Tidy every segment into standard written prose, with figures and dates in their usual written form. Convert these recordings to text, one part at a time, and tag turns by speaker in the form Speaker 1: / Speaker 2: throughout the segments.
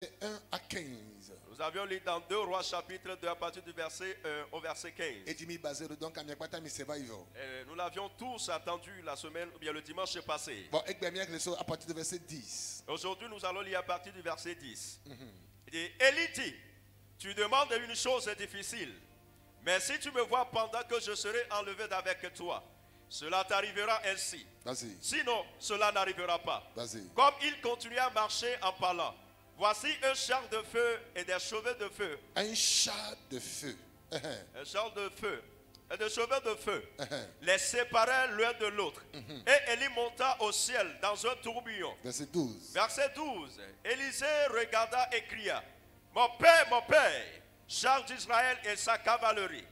Speaker 1: 1 à 15.
Speaker 2: Nous avions lu dans 2 Rois chapitre 2 à partir du verset 1 au verset 15.
Speaker 1: Et tu m'y basé donc à
Speaker 2: Nous l'avions tous attendu la semaine ou bien le dimanche passé.
Speaker 1: Bon, à partir du verset 10.
Speaker 2: Aujourd'hui, nous allons lire à partir du verset 10. Et Élie dit, tu demandes une chose difficile, mais si tu me vois pendant que je serai enlevé d'avec toi, cela t'arrivera ainsi. Sinon, cela n'arrivera pas. Comme il continuait à marcher en parlant, voici un char de feu et des cheveux de feu.
Speaker 1: Un char de feu.
Speaker 2: Un char de feu et des cheveux de feu les séparaient l'un de l'autre. Et Élie monta au ciel dans un tourbillon.
Speaker 1: Verset 12.
Speaker 2: Verset 12. Élisée regarda et cria, mon père, char d'Israël et sa cavalerie.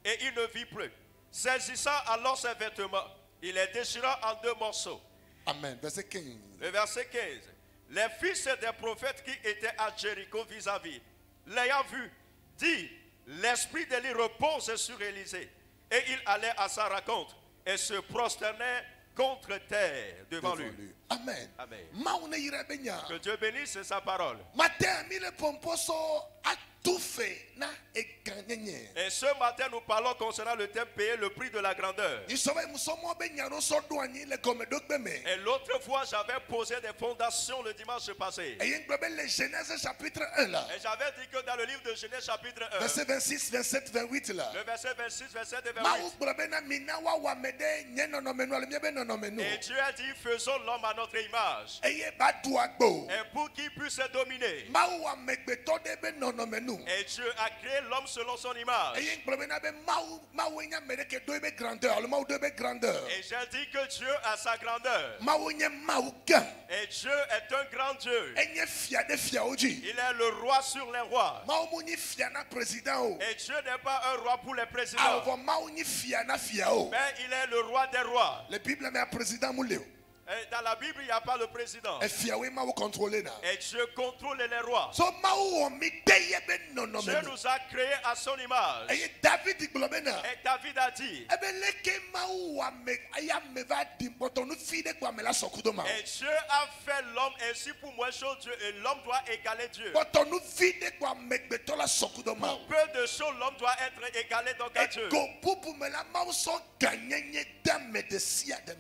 Speaker 2: Et il ne vit plus. Saisissant alors ses vêtements, il les déchira en 2 morceaux.
Speaker 1: Amen. Verset 15.
Speaker 2: Le verset 15. Les fils des prophètes qui étaient à Jéricho vis-à-vis, l'ayant vu, dit, l'esprit d'Élie repose sur Élisée. Et il allait à sa rencontre et se prosternait contre terre devant lui.
Speaker 1: Amen.
Speaker 2: Amen.
Speaker 1: Que
Speaker 2: Que Dieu bénisse sa parole. Et ce matin, nous parlons concernant le thème payer le prix de la grandeur. Et l'autre fois, j'avais posé des fondations le dimanche passé. Et j'avais dit que dans le livre de Genèse chapitre 1,
Speaker 1: verset 26, 27, 28 là.
Speaker 2: Le verset 26, 27 et 28. Et Dieu a dit, faisons l'homme à notre image. Et pour qu'il puisse dominer. Et Dieu a créé l'homme selon son image. Et j'ai dit que Dieu a sa grandeur. Et Dieu est un grand Dieu. Il est le roi sur les rois. Et Dieu n'est pas un roi pour les présidents. Mais il est le roi des rois. Et dans la Bible, il n'y a pas le président. Et Dieu contrôle les rois. Dieu nous a créés à son image. Et David a dit, et Dieu a fait l'homme ainsi pour moi, Dieu, et l'homme doit égaler Dieu. Pour peu de choses, l'homme doit être égalé donc à Dieu.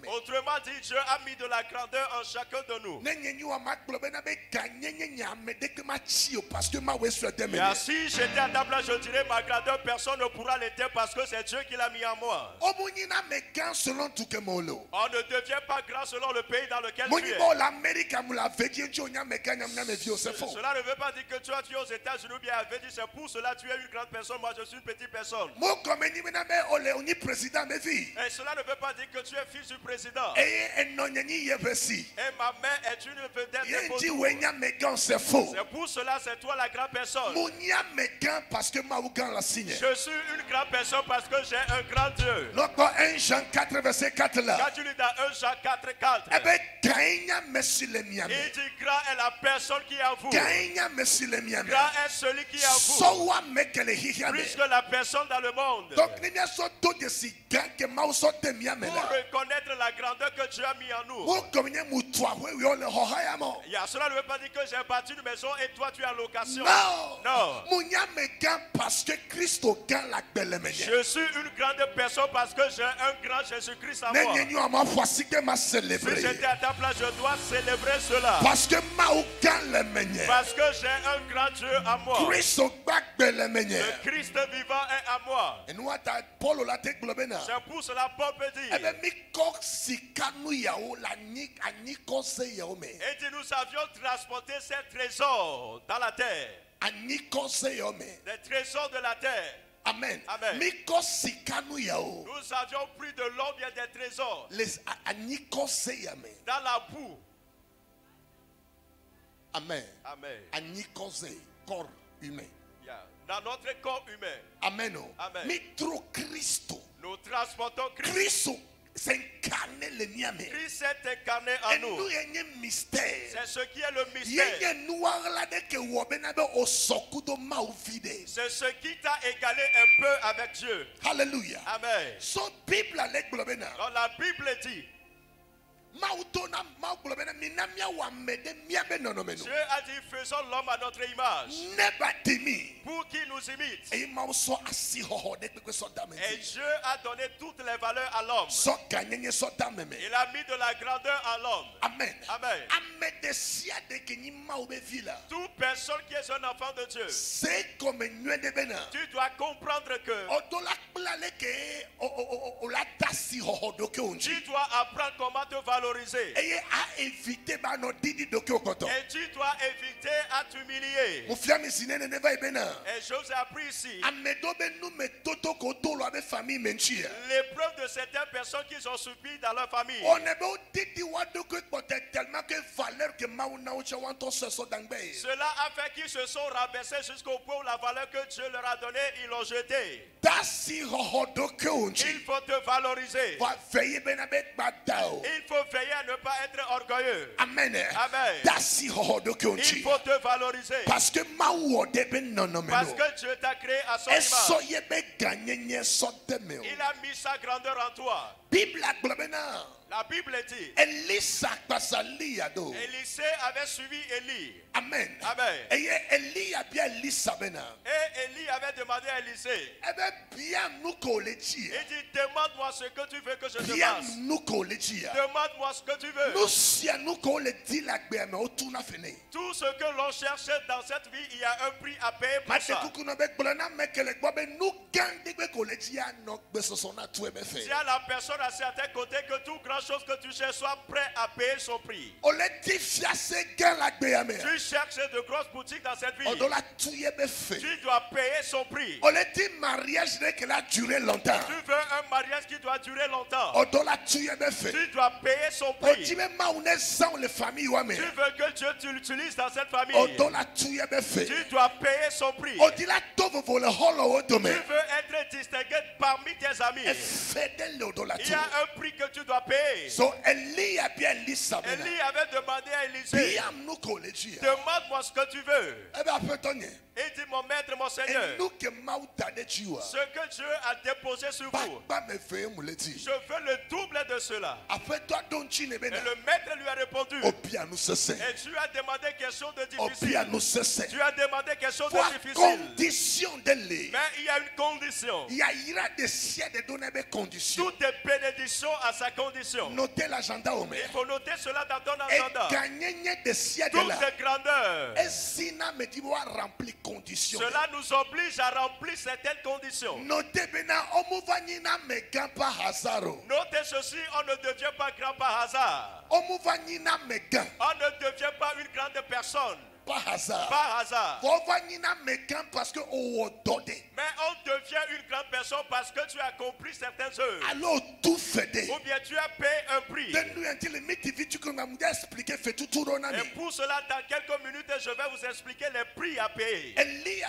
Speaker 2: Autrement dit, Dieu a mis de la grandeur en chacun de nous. Et si j'étais à ta place, je dirais ma grandeur, personne ne pourra l'être parce que c'est Dieu qui l'a mis en moi. On ne devient pas grand selon le pays dans lequel tu es. Cela ne veut pas dire que tu es aux États-Unis ou bien à Védis, c'est pour cela que tu es une grande personne, moi je suis une petite personne. Et cela ne veut pas dire que tu es fils du président. Et ma mère est une vedette. C'est pour cela c'est toi la grande personne. Je suis une grande personne parce que j'ai un grand Dieu.
Speaker 1: 1 Jean 4 verset 4 là.
Speaker 2: Quand tu lis dans 1 Jean 4, 4. Il dit grand est la personne qui est en vous. Grand est celui qui est en vous. Plus que la personne dans le monde. Pour reconnaître la grandeur que Dieu a mis en nous. Cela ne veut pas dire que j'ai bâti une maison et toi tu es en location. Non. Je suis une grande personne parce que j'ai un grand Jésus-Christ en moi. Si j'étais à ta place, je dois célébrer cela. Parce que j'ai un grand Dieu en moi. Le Christ vivant est en moi. C'est pour cela Paul peut dire. Et dit nous avions transporté ces trésors dans la terre. Les trésors de la terre.
Speaker 1: Amen.
Speaker 2: Amen. Nous avions pris de l'or bien des trésors. Dans la boue.
Speaker 1: Amen.
Speaker 2: Amen.
Speaker 1: Corps humain.
Speaker 2: Yeah. Dans notre corps humain.
Speaker 1: Amen.
Speaker 2: Amen. Nous transportons Christ.
Speaker 1: C'est incarné le niame.
Speaker 2: Christ est incarné en nous. C'est ce qui est le mystère. C'est ce qui t'a égalé un peu avec Dieu.
Speaker 1: Alléluia.
Speaker 2: Amen.
Speaker 1: So Bible
Speaker 2: dans la Bible dit Dieu a dit faisons l'homme à notre image. Pour qu'il nous imite. Et Dieu a donné toutes les valeurs à l'homme. Il a mis de la grandeur à l'homme.
Speaker 1: Amen.
Speaker 2: Amen. Toute personne qui est un enfant de Dieu, tu dois comprendre que tu dois apprendre comment te valoriser. Et tu dois éviter à t'humilier. Et je vous ai appris ici l'épreuve de certaines personnes qui sont subies dans leur famille. Cela a fait qu'ils se sont rabaissés jusqu'au point où la valeur que Dieu leur a donnée, ils l'ont jetée. Il faut te valoriser. Il faut veiller à ne pas être orgueilleux.
Speaker 1: Amen.
Speaker 2: Amen. Il faut te valoriser. Parce que Dieu t'a créé à son image. Il a mis sa grandeur en toi. La Bible dit Élisée avait suivi Élie.
Speaker 1: Amen.
Speaker 2: Amen.
Speaker 1: Et Élie
Speaker 2: avait demandé à Élisée. Il dit demande-moi ce que tu veux que je te fasse. Demande-moi ce que tu veux. Tout ce que l'on cherchait dans cette vie, il y a un prix à payer pour ça. Si à la personne à certains côtés que tout grand chose que tu cherches soit prêt à payer son prix. Tu cherches de grosses boutiques dans cette vie. Tu dois payer son prix. Tu veux un mariage qui doit durer longtemps. Tu dois payer son prix. Tu veux que Dieu l'utilise dans cette famille. Tu dois payer son prix. Tu veux être distingué parmi tes amis. Il y a un prix que tu dois payer. Élie avait demandé à Élisée, demande-moi ce que tu veux. Il dit mon maître, mon Seigneur, ce que Dieu a déposé sur vous, je veux le double de cela. Et le maître lui a répondu, et tu as demandé quelque chose de difficile. Tu as demandé quelque chose de difficile. Mais il y a une condition. Toutes les bénédictions à sa condition.
Speaker 1: Notez l'agenda.
Speaker 2: Il faut noter cela dans ton agenda. Toutes les grandeurs. Cela nous oblige à remplir certaines conditions. Notez ceci, on ne devient pas grand par hasard. On ne devient pas une grande personne.
Speaker 1: Par hasard.
Speaker 2: Mais on devient une grande personne parce que tu as compris certaines œuvres.
Speaker 1: Alors tout fait.
Speaker 2: Ou bien tu as payé un prix. Et pour cela, dans quelques minutes, je vais vous expliquer les prix à payer. Élie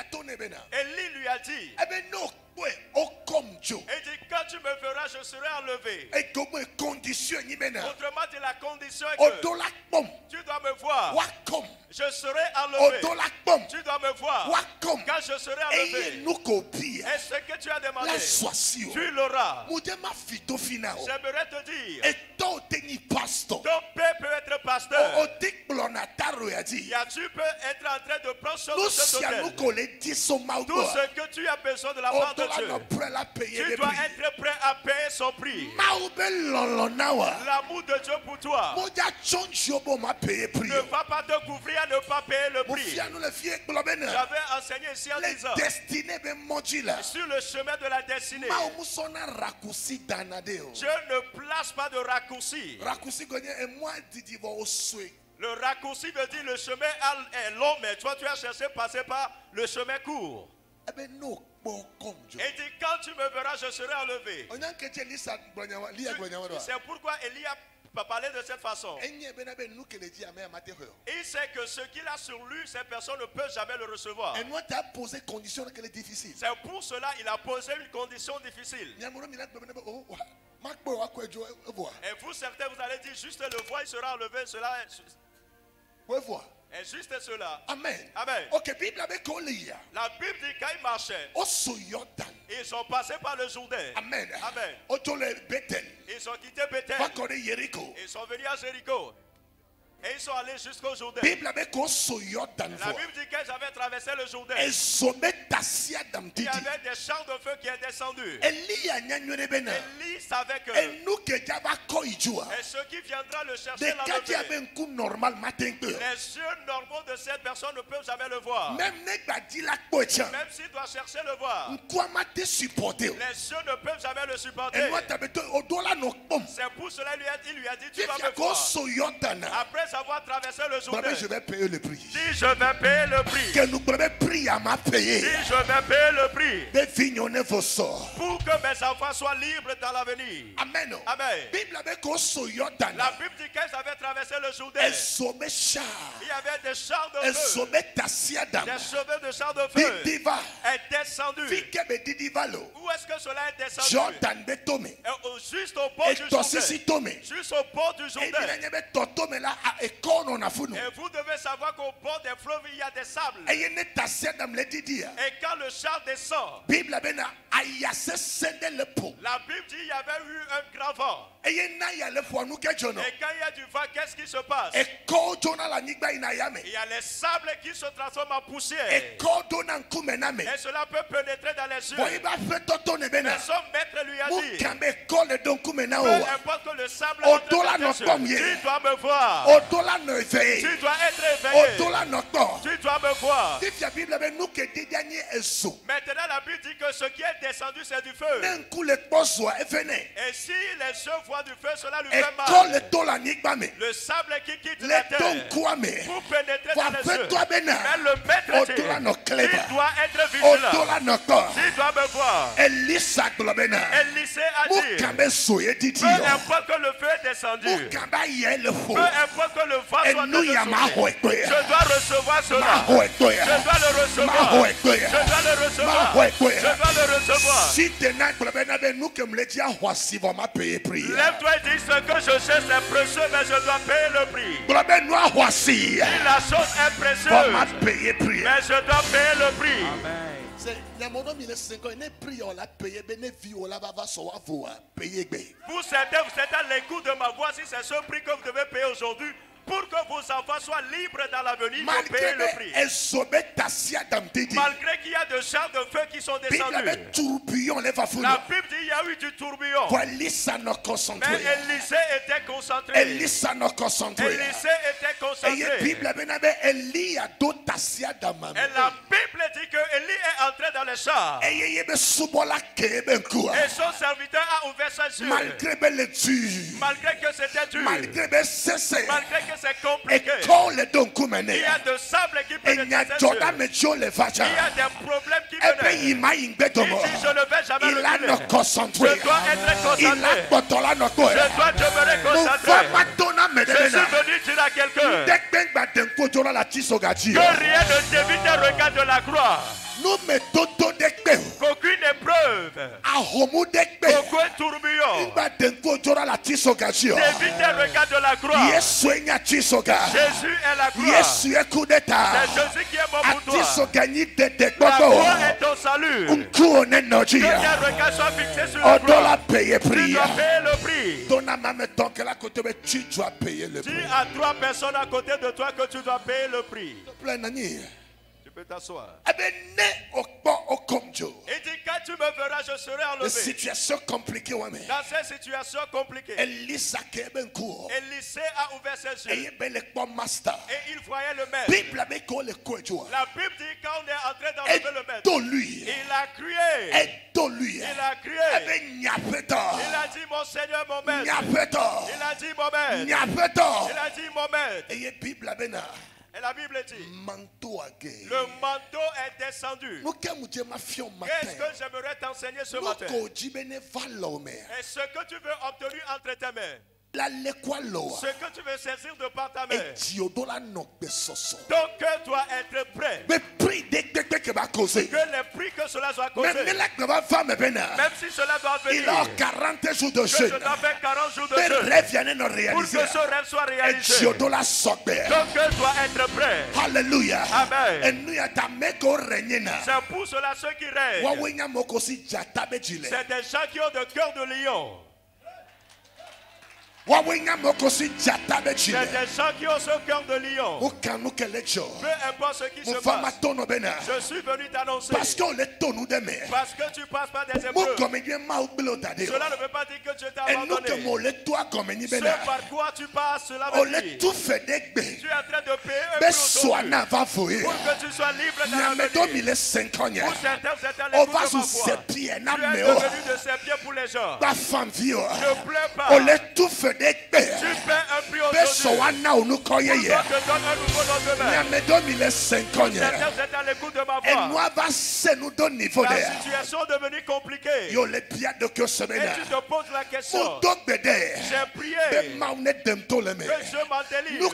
Speaker 2: lui a dit, il dit, quand tu me verras, je serai enlevé. Autrement dit, la condition est que tu dois me voir. Je serai enlevé. Tu dois me voir. Quand je serai enlevé. Et ce que tu as demandé, tu l'auras. J'aimerais te dire, ton père peut être pasteur. Tu peux être en train de prendre sur le tout ce que tu as besoin de la part de Dieu. Tu dois être prêt à payer son prix. L'amour de Dieu pour toi ne va pas te couvrir à ne pas payer le prix. J'avais enseigné ici en disant sur le chemin de la destinée, Dieu ne place pas de raccourci. Le raccourci veut dire le chemin est long, mais toi tu as cherché à passer par le chemin court. Et dit quand tu me verras, je serai enlevé. C'est pourquoi Élie a parlé de cette façon. Il sait que ce qu'il a sur lui, ces personnes ne peuvent jamais le recevoir. C'est pour cela qu'il a posé une condition difficile. Et vous certains, vous allez dire juste le voix, il sera enlevé. Cela est... Et juste cela.
Speaker 1: Amen.
Speaker 2: Amen.
Speaker 1: Ok, Bible avec
Speaker 2: la Bible dit quand il marchait Ils sont passés par le Jourdain.
Speaker 1: Amen.
Speaker 2: Amen.
Speaker 1: Ils
Speaker 2: ont quitté Bethel. Ils sont venus à Jéricho. Et ils sont allés jusqu'au Jourdain. La Bible dit qu'ils avaient traversé le Jourdain. Il y avait des champs de feu qui étaient descendus. Élie savait que. Et ceux qui viendront le chercher là le les yeux normaux de cette personne ne peuvent jamais le voir. Même s'il doit chercher le voir. Les yeux ne peuvent jamais le supporter. C'est pour cela qu'il lui a dit tu vas me voir. Après avoir traversé le Jourdain.
Speaker 1: Je vais payer le prix.
Speaker 2: Si je vais payer le prix.
Speaker 1: Que nous pourrons prier à ma payer.
Speaker 2: Si je vais payer le prix.
Speaker 1: Pour
Speaker 2: que mes enfants soient libres dans l'avenir.
Speaker 1: Amen.
Speaker 2: Amen.
Speaker 1: La Bible
Speaker 2: dit qu'ils avaient traversé le Jourdain. Il y avait des chars de feu. Des cheveux de chars de feu. Est descendu. Où est-ce que cela est descendu? Juste au bord du Jourdain. Juste au bord du Jourdain. Et vous devez savoir qu'au bord des fleuves il y a des sables. Et quand le char descend, la Bible dit il y avait eu un grand vent. Et quand il y a du vent, qu'est-ce qui se passe? Il y a les sables qui se transforment en poussière. Et cela peut pénétrer dans les yeux. Mais son maître lui a dit peu importe que le sable entre dans tes yeux, tu dois me voir. Tu dois être éveillé. Tu dois me voir. Maintenant la Bible dit que ce qui est descendu c'est du feu. Et si les yeux voient du feu, cela lui fait mal. Le sable qui quitte la terre pour pénétrer dans les yeux. Mais le maître dit, tu dois être vigilant. Tu dois me voir. Élisée a dit, peu importe que le feu est descendu, peu importe que le vent soit descendu, je dois recevoir cela. Je dois le recevoir. Je dois le recevoir. Je dois le recevoir. Lève-toi et dis ce que je cherche est précieux, mais je dois payer le prix. Si la chose est précieuse, mais je dois payer le prix. Pour certains, vous êtes à l'écoute de ma voix. Si c'est ce prix que vous devez payer aujourd'hui, pour que vos enfants soient libres dans l'avenir, vous payez le prix. Malgré qu'il y a de champs de feu qui sont descendus. La Bible dit qu'il y a eu du tourbillon. Mais Élisée était concentré. Élisée était concentré. Et la Bible dit que Élie est entré dans le char. Et son serviteur a ouvert ses yeux. Malgré que c'était dur. Malgré que c'est compliqué. Il y a de sable qui peut être. Il y a des problèmes qui venaient. Il dit je ne vais jamais reculer. Je dois être concentré. Je dois demeurer concentré. Je suis venu dire à quelqu'un que rien ne t'évite le regard de la gloire. Qu'aucune épreuve, aucun tourbillon t'évite le regard de la gloire. Jésus est la gloire. C'est Jésus qui est bon pour toi. La gloire est ton salut. Que tes regards soient fixés sur la gloire. Tu dois payer le prix. Dis à 3 personnes à côté de toi que tu dois payer le prix. Tu peux t'asseoir. Il dit quand tu me verras, je serai enlevé. Dans cette situation compliquée, Élisée a ouvert ses yeux. Et il voyait le maître. La Bible dit quand on est entré d'enlever le maître, il a crié. Il a crié. Il a dit mon Seigneur, mon maître. Il a dit mon maître. Il a dit mon maître. Et la Bible dit, le manteau est descendu. Qu'est-ce que j'aimerais t'enseigner ce matin? Et ce que tu veux obtenir entre tes mains, ce que tu veux saisir de par ta main, ton cœur doit être prêt. Que les prix que cela soit causé, même si cela doit venir,
Speaker 1: il a 40 jours de
Speaker 2: que
Speaker 1: jeûne.
Speaker 2: je dois faire 40 jours de
Speaker 1: Pour
Speaker 2: jeûne
Speaker 1: que
Speaker 2: ce rêve soit réalisé.
Speaker 1: Donc
Speaker 2: Ton cœur doit être prêt.
Speaker 1: Alléluia.
Speaker 2: Amen. C'est pour cela ceux qui rêvent. C'est des gens qui ont le cœur de lion. C'est des gens qui ont ce cœur de lion. Peu importe ce qui se passe, je suis venu t'annoncer. Parce que tu passes par des épreuves. Cela ne veut pas dire que Dieu t'a abandonné. Ce par quoi tu passes, cela veut dire tu es en train de payer un prix aujourd'hui pour que tu sois libre dans l'avenir. Pour certains, c'est à l'écoute de ma voix. Tu es devenu de ses pieds pour les gens. Ne pleure pas. Tu paies un prix aujourd'hui. Pour que te donne un nouveau lendemain. Certains, c'est à l'écoute de ma voix. La situation est devenue compliquée. Et tu te poses la question. J'ai prié que Dieu m'en délivre.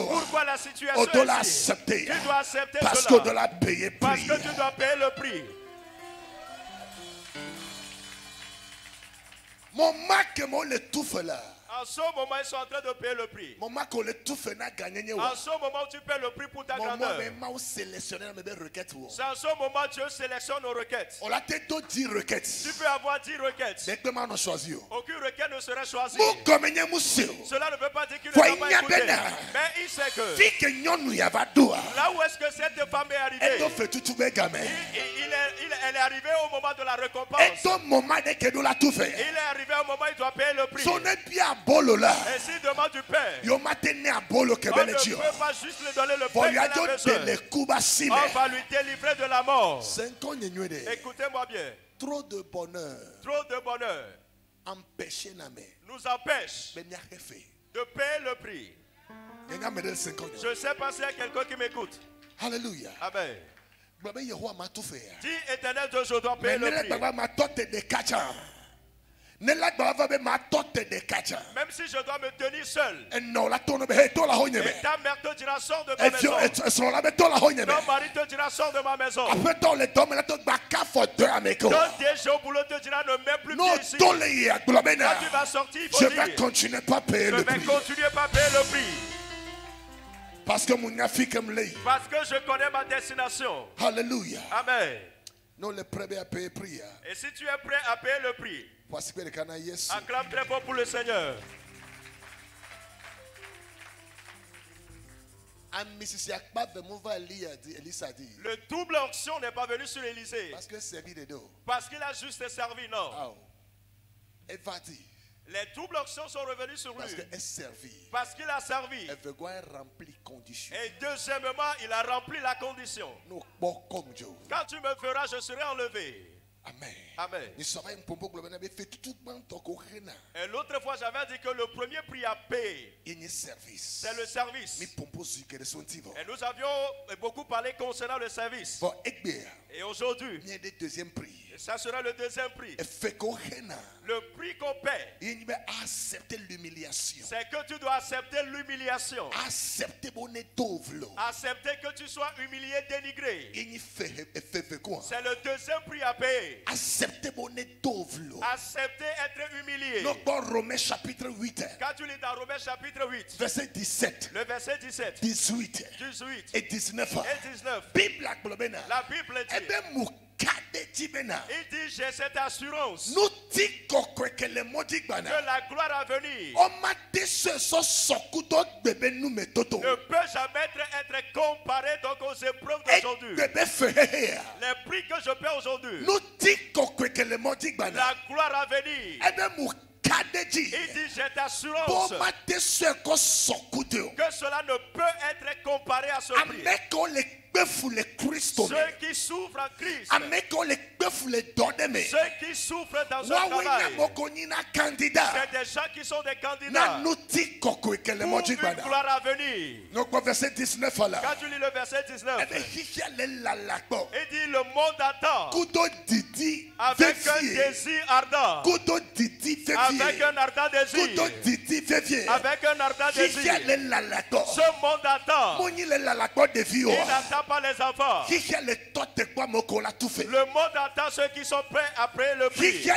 Speaker 2: Pourquoi la situation est ici? Tu dois accepter cela. Parce que tu dois payer le prix. En ce moment, ils sont en train de payer le prix. En ce moment, tu paies le prix pour ta grandeur. C'est en ce moment que Dieu sélectionne nos requêtes. Tu peux avoir 10 requêtes. Aucune requête ne sera choisie. Cela ne veut pas dire qu'il ne t'a pas écouté. Mais il sait que là où est-ce que cette femme est arrivée, elle est arrivée au moment de la récompense. Il est arrivé au moment où il doit payer le prix. Et s'il demande du pain, on ne peut pas juste lui donner le pain qu'il a besoin. On va lui délivrer de la mort. Écoutez-moi bien. Trop de bonheur nous empêche de payer le prix. Je sais pas s'il y a quelqu'un qui m'écoute.
Speaker 1: Alléluia.
Speaker 2: Amen. Dis Éternel, je dois payer le prix. Même si je dois me tenir seul, et ta mère te dira sors de ma maison, ton mari te dira sors de ma maison, ton déjà au boulot te dira ne mets plus pied ici. Quand tu vas sortir, il faut dire je vais continuer pas payer le prix. Parce que je connais ma destination.
Speaker 1: Alléluia.
Speaker 2: Amen.
Speaker 1: Et
Speaker 2: si tu es prêt à payer le prix, acclame très fort pour le Seigneur. Le double onction n'est pas venu sur Élisée. Parce qu'il a juste servi, non. Les doubles onctions sont revenus sur lui. Parce qu'il a servi. Et deuxièmement, il a rempli la condition. Quand tu me feras, je serai enlevé.
Speaker 1: Amen.
Speaker 2: Amen. Et l'autre fois, j'avais dit que le premier prix à payer, c'est le service. Et nous avions beaucoup parlé concernant le service. Et aujourd'hui, ça sera le deuxième prix. Le prix qu'on paie, c'est que tu dois accepter l'humiliation. Accepter que tu sois humilié, dénigré. C'est le deuxième prix à payer. Accepter être humilié.
Speaker 1: Romains chapitre 8.
Speaker 2: Quand tu lis dans Romains chapitre 8,
Speaker 1: verset 17,
Speaker 2: le verset 17,
Speaker 1: 18
Speaker 2: et 19, la Bible dit, il dit j'ai cette assurance que la gloire à venir ne peut jamais être comparée donc aux épreuves d'aujourd'hui. Les prix que je paie aujourd'hui, la gloire à venir, il dit j'ai assurance que cela ne peut être comparé à ce prix. Ceux qui souffrent en Christ, ceux qui souffrent dans ce travail, c'est des gens qui sont des candidats pour une gloire à venir. Quand tu lis le verset 19, il dit le monde attend avec un désir ardent, avec un ardent désir, avec un ardent désir. Ce monde attend. Il n'attend pas les enfants. Le monde attend ceux qui sont prêts à payer le prix. Ce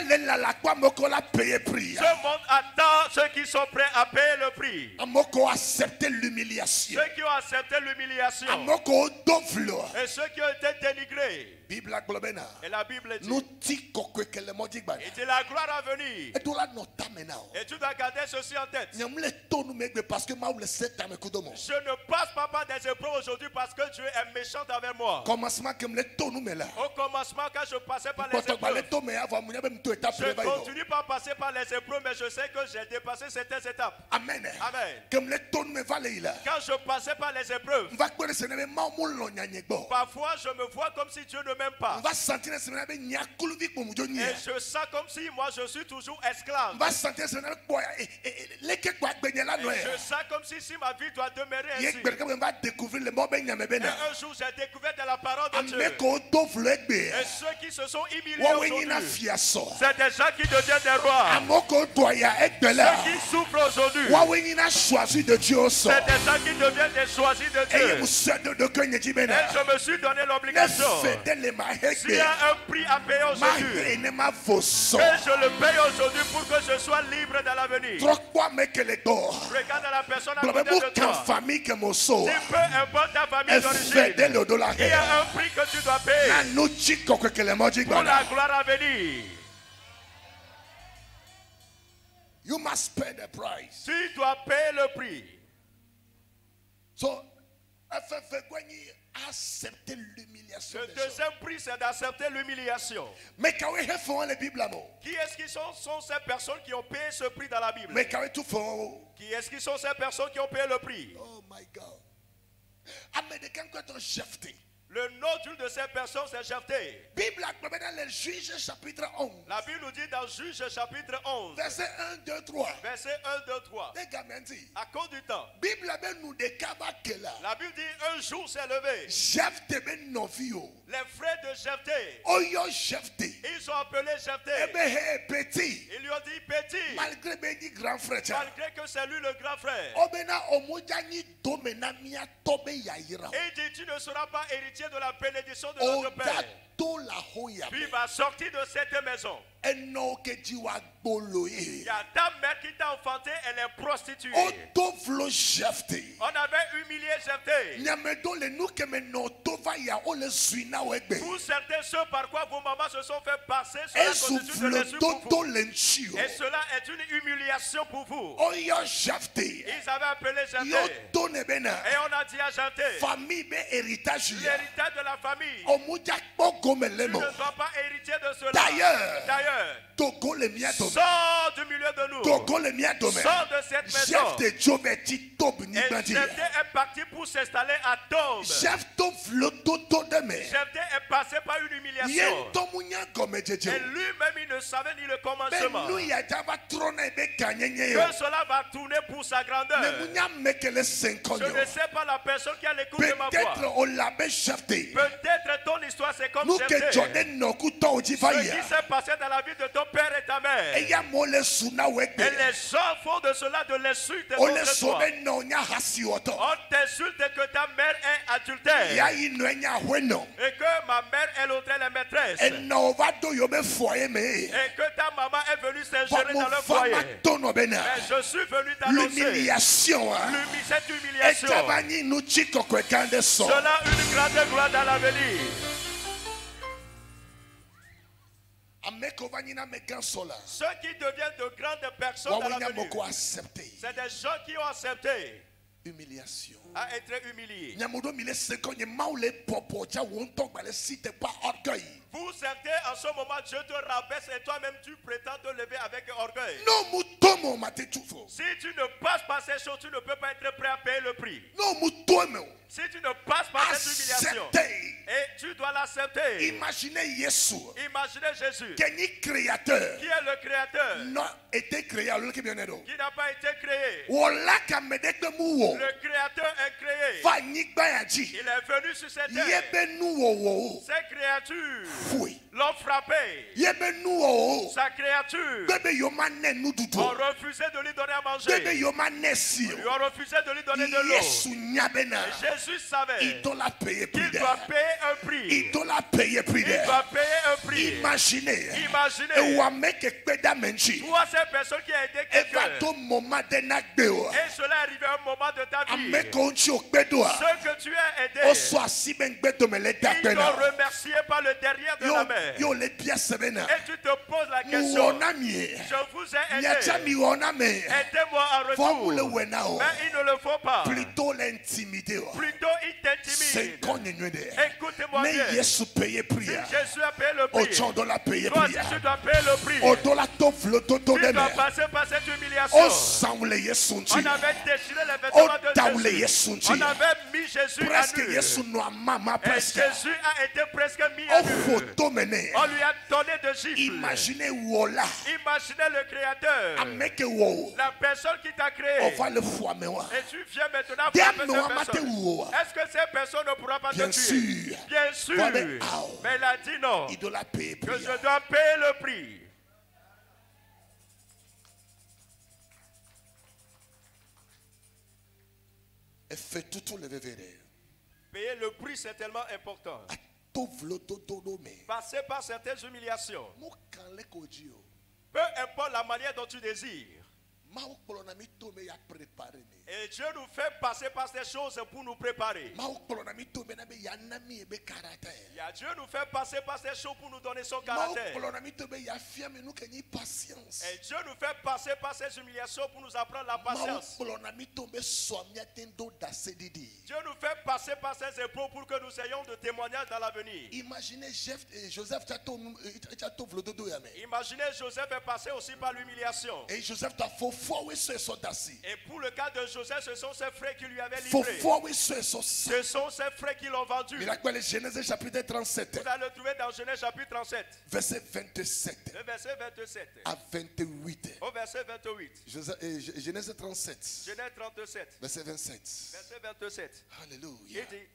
Speaker 2: monde attend ceux qui sont prêts à payer le prix. Ceux qui ont accepté l'humiliation. Et ceux qui ont été dénigrés. Et la Bible dit, et de la gloire à venir. Et tu dois garder ceci en tête. Je ne passe pas par des épreuves aujourd'hui parce que Dieu est méchant envers moi. Au commencement, quand je passais par les épreuves, je continue pas à passer par les épreuves, mais je sais que j'ai dépassé certaines étapes. Amen. Amen. Quand je passais par les épreuves, parfois je me vois comme si Dieu ne m'aime pas. Et je sens comme si moi je suis toujours esclave. Et je sens comme si ma vie doit demeurer ainsi. Et un jour j'ai découvert de la parole de Dieu. Et ceux qui se sont humiliés aujourd'hui, c'est des gens qui deviennent des rois. Ceux qui souffrent aujourd'hui, c'est des gens qui deviennent des choisis de Dieu. Et je me suis donné l'obligation. S'il y a un prix à payer aujourd'hui, et je le paye aujourd'hui pour que je sois libre dans l'avenir. Regarde la personne à côté de toi. Si peu importe ta famille d'origine, il y a un prix que tu dois payer pour la gloire à venir.
Speaker 1: You must pay the price.
Speaker 2: Tu dois payer le prix.
Speaker 1: So, accepter l'humiliation.
Speaker 2: Le deuxième prix, c'est d'accepter l'humiliation.
Speaker 1: Mais quand les Bible,
Speaker 2: qui est-ce qui sont ces personnes qui ont payé ce prix dans la Bible?
Speaker 1: Mais quand
Speaker 2: qui est-ce qui sont ces personnes qui ont payé le prix?
Speaker 1: Oh my God.
Speaker 2: Le nom d'une de ces personnes, c'est Jephthé. La Bible nous dit dans Juge chapitre 11.
Speaker 1: Verset 1, 2, 3.
Speaker 2: Verset 1, 2, 3. À cause du temps. La Bible dit un jour s'est levé. Les frères de Jephthé. Ils ont appelé Jephthé. Ils lui ont dit petit.
Speaker 1: Malgré
Speaker 2: que c'est lui le grand frère. Et il dit tu ne seras pas héritier de la bénédiction de notre Père. Puis il va sortir de cette maison. Il y a ta mère qui t'a enfanté, elle est prostituée. On avait humilié Jephthé. Pour certains, ceux par quoi vos mamans se sont fait passer, cela constitue de l'insulte pour vous. Et cela est une humiliation pour vous. Ils avaient appelé Jephthé. Et on a dit à Jephthé, l'héritage de la famille. Tu ne dois pas hériter de cela. D'ailleurs, sors du milieu de nous. Sors de cette maison. Et Jephthé est parti pour s'installer à Tob. Jephthé est passé par une humiliation. Et lui-même, il ne savait ni le commencement. Que cela va tourner pour sa grandeur. Je ne sais pas la personne qui a l'écoute de ma voix. Peut-être ton histoire, c'est comme Jephthé. Ce qui s'est passé dans la vie de ton père et ta mère. Et les gens font de cela de l'insulte contre toi. On t'insulte que ta mère est adultère. Et que ma mère est l'autre, elle est maîtresse. Et que ta maman est venue s'ingérer dans le foyer. Mais je suis venu t'annoncer cette humiliation. Cela une grande gloire dans l'avenir. Ceux qui deviennent de grandes personnes dans l'avenir, c'est des gens qui ont accepté
Speaker 1: humiliation.
Speaker 2: À être humiliés. Pour certains, en ce moment, Dieu te rabaisse et toi-même tu prétends te lever avec orgueil. Si tu ne passes pas ces choses, tu ne peux pas être prêt à payer le prix. Si tu ne passes pas cette humiliation, et tu dois l'accepter. Imaginez Jésus. Qui est le créateur. Qui n'a pas été créé. Le créateur est créé. Il est venu sur cette terre. Ces créatures l'ont frappé. Sa créature ont refusé de lui donner à manger. Ils ont refusé de lui donner de l'eau. Jésus savait qu'il doit payer un prix. prix.
Speaker 1: Il doit payer prix.
Speaker 2: Il doit payer un prix.
Speaker 1: Imaginez.
Speaker 2: Imaginez. Toi, cette personne qui a aidé quelqu'un. Et cela est arrivé à un moment de ta vie. Ceux que tu as aidés, ils sont remerciés par le derrière de la mer. Et tu te poses la question. Je vous ai aidé. Aidez-moi en retour. Mais ils ne le font pas. Plutôt ils t'intimident. Écoutez-moi bien. Si Jésus a payé le prix, toi aussi tu dois payer le prix. Tu dois passer par cette humiliation. On avait déchiré les vêtements de Jésus. On avait mis Jésus à nu. Et Jésus a été presque mis à nu. On lui a donné de gifles. Imaginez le Créateur. La personne qui t'a créé. Et tu viens maintenant frapper cette personne. Est-ce que cette personne ne pourra pas te tuer? Bien sûr. Mais il a dit non. Que je dois payer le prix. Payer le prix, c'est tellement important. Passer par certaines humiliations. Peu importe la manière dont tu désires. Et Dieu nous fait passer par ces choses pour nous préparer. Dieu nous fait passer par ces choses pour nous donner son caractère. Et Dieu nous fait passer par ces humiliations pour nous apprendre la patience. Dieu nous fait passer par ces épreuves pour que nous ayons de témoignages dans l'avenir. Imaginez Joseph est passé aussi par l'humiliation. Et pour le cas de Joseph, ce sont ses frères qui lui avaient livré. Ce sont ses frères qui l'ont vendu. Vous allez le trouver dans Genèse chapitre 37. Verset 27. Le verset 27.
Speaker 1: À 28.
Speaker 2: Au verset 28.
Speaker 1: Genèse 37.
Speaker 2: Genèse 37.
Speaker 1: Verset 27.
Speaker 2: Verset 27.
Speaker 1: Alléluia.
Speaker 2: Il dit,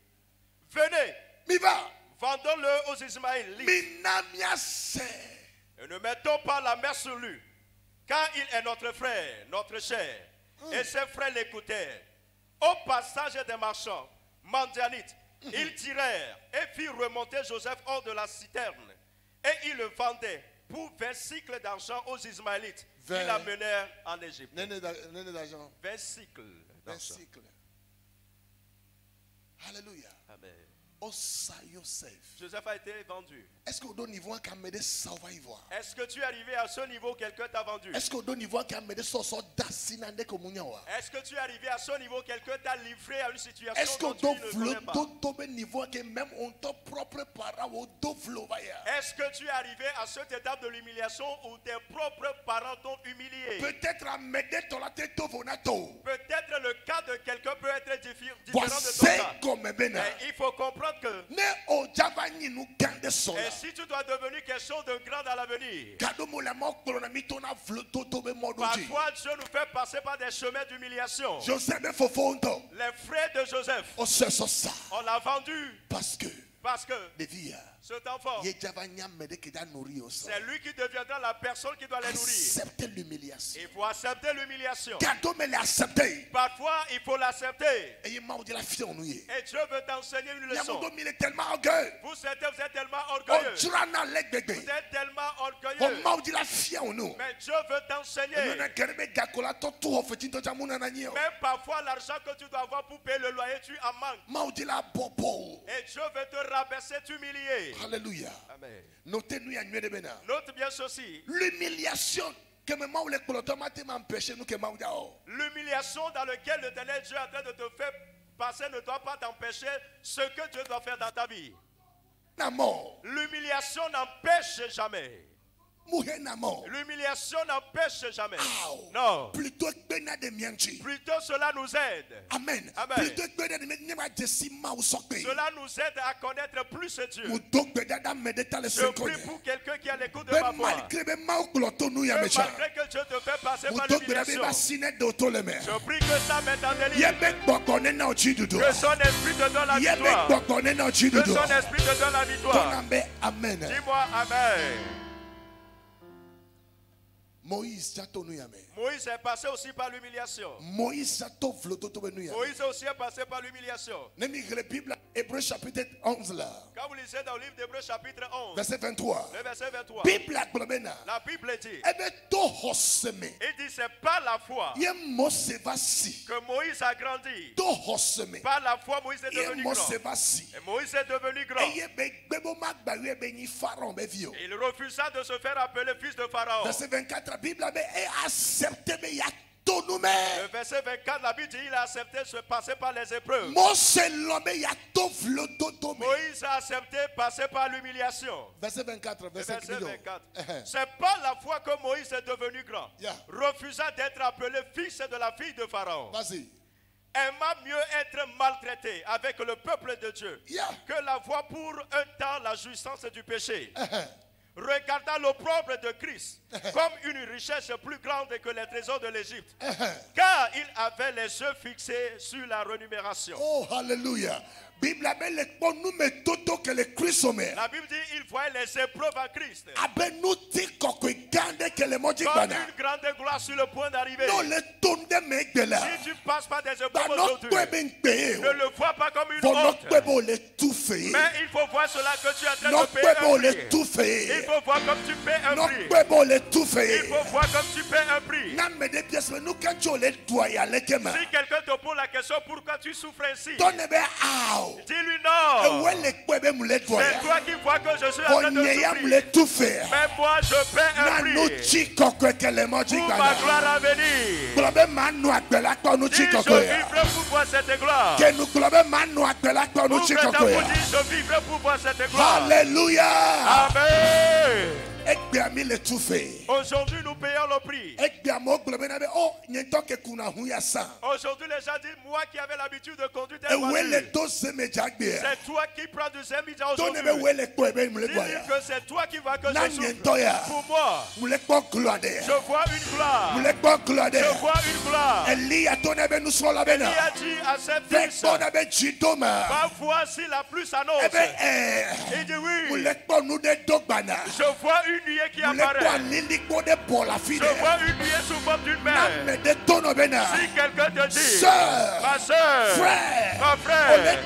Speaker 2: venez, vendons-le aux Ismaélites. Et ne mettons pas la main sur lui. Car il est notre frère, notre chair. Et ses frères l'écoutèrent. Au passage des marchands, Mandianites, ils tirèrent et firent remonter Joseph hors de la citerne. Et ils le vendaient pour 20 cycles d'argent aux Ismaélites. Qui l'amenèrent en Égypte. 20 cycles d'argent.
Speaker 1: Alléluia.
Speaker 2: Amen.
Speaker 1: Joseph
Speaker 2: a été vendu.
Speaker 1: Est-ce que
Speaker 2: tu es arrivé à ce niveau où quelqu'un t'a vendu? Est-ce que tu es arrivé à ce niveau où quelqu'un t'a livré à une situation dont tu ne connais pas? Est-ce que tu es arrivé à cette étape de l'humiliation où tes propres parents t'ont humilié? Peut-être le cas de quelqu'un peut être différent de ton cas. Mais il faut comprendre que et si tu dois devenir quelque chose de grand dans l'avenir, parfois Dieu nous fait passer par des chemins d'humiliation. Les frères de Joseph, on l'a vendu parce que cet enfant, c'est lui qui deviendra la personne qui doit les nourrir. Il faut accepter l'humiliation. Parfois, il faut l'accepter. Et Dieu veut t'enseigner une leçon. Vous êtes tellement orgueilleux. Vous êtes tellement orgueilleux. Mais Dieu veut t'enseigner. Même parfois, l'argent que tu dois avoir pour payer le loyer, tu en manques. Et Dieu veut te rabaisser, t'humilier.
Speaker 1: Alléluia.
Speaker 2: Amen.
Speaker 1: Note
Speaker 2: bien ceci.
Speaker 1: L'humiliation
Speaker 2: l'humiliation dans laquelle l'Éternel Dieu est en train de te faire passer ne doit pas t'empêcher ce que Dieu doit faire dans ta vie. L'humiliation n'empêche jamais. L'humiliation n'empêche jamais. Non. Plutôt cela nous aide.
Speaker 1: Amen.
Speaker 2: Amen. Cela nous aide à connaître plus Dieu. Je prie pour quelqu'un qui a l'écoute de ma voix. Malgré que Dieu te fait passer par l'humiliation, je prie que ça m'est en délivrance. Que son esprit te donne la victoire. Que son esprit te donne la victoire.
Speaker 1: Amen.
Speaker 2: Dis-moi Amen.
Speaker 1: Moïse
Speaker 2: est passé aussi par l'humiliation.
Speaker 1: Moïse
Speaker 2: Moïse aussi est passé par l'humiliation.
Speaker 1: Hébreux chapitre 11 là.
Speaker 2: Quand vous lisez dans le livre d'Hébreux chapitre 11,
Speaker 1: verset 23.
Speaker 2: le verset 23,
Speaker 1: la
Speaker 2: Bible dit,
Speaker 1: il
Speaker 2: dit c'est par la foi que Moïse a grandi. Par la foi, Moïse est devenu grand. Et Moïse est devenu grand. Il refusa de se faire appeler fils de Pharaon.
Speaker 1: Verset 24, la Bible avait accepté.
Speaker 2: Le verset 24, la Bible dit il a accepté de se passer par les épreuves.
Speaker 1: Moïse
Speaker 2: a accepté de passer par l'humiliation.
Speaker 1: Verset 24.
Speaker 2: C'est par la foi que Moïse est devenu grand. Refusa d'être appelé fils de la fille de Pharaon. Aima mieux être maltraité avec le peuple de Dieu que l'avoir pour un temps la jouissance du péché. Regardant l'opprobre de Christ comme une richesse plus grande que les trésors de l'Égypte, car il avait les yeux fixés sur la rémunération.
Speaker 1: Oh, hallelujah. La Bible
Speaker 2: dit il voyait les épreuves en Christ
Speaker 1: comme
Speaker 2: une grande gloire sur le point d'arriver. Si tu passes par des épreuves aujourd'hui, ne le vois pas comme une honte, mais il faut voir cela que tu es en train de payer un prix. Il faut voir comme tu paies un prix. Il faut voir comme tu paies un prix. Si quelqu'un te pose la question pourquoi tu souffres ainsi, dis-lui non. C'est toi qui vois que je suis en train de souffrir. Mais moi je paie un prix pour ma gloire à venir. Dis je vivrai pour voir cette gloire. Ouvre ta bouche, dis je vivrai pour voir cette gloire.
Speaker 1: Alléluia.
Speaker 2: Amen.
Speaker 1: Aujourd'hui
Speaker 2: nous payons le prix. Aujourd'hui les gens disent moi qui avais l'habitude de conduire des voitures, c'est toi qui prends du séminaire aujourd'hui. Dis-lui que c'est toi qui vas que je souffre. Pour moi, je vois une gloire. Je vois une gloire. Elie a dit à cette fils, va voir si la pluie s'annonce. Il dit oui. Je vois une nuée qui apparaît. Je vois une nuée sous forme d'une mer. Si quelqu'un te dit, ma soeur, ma frère,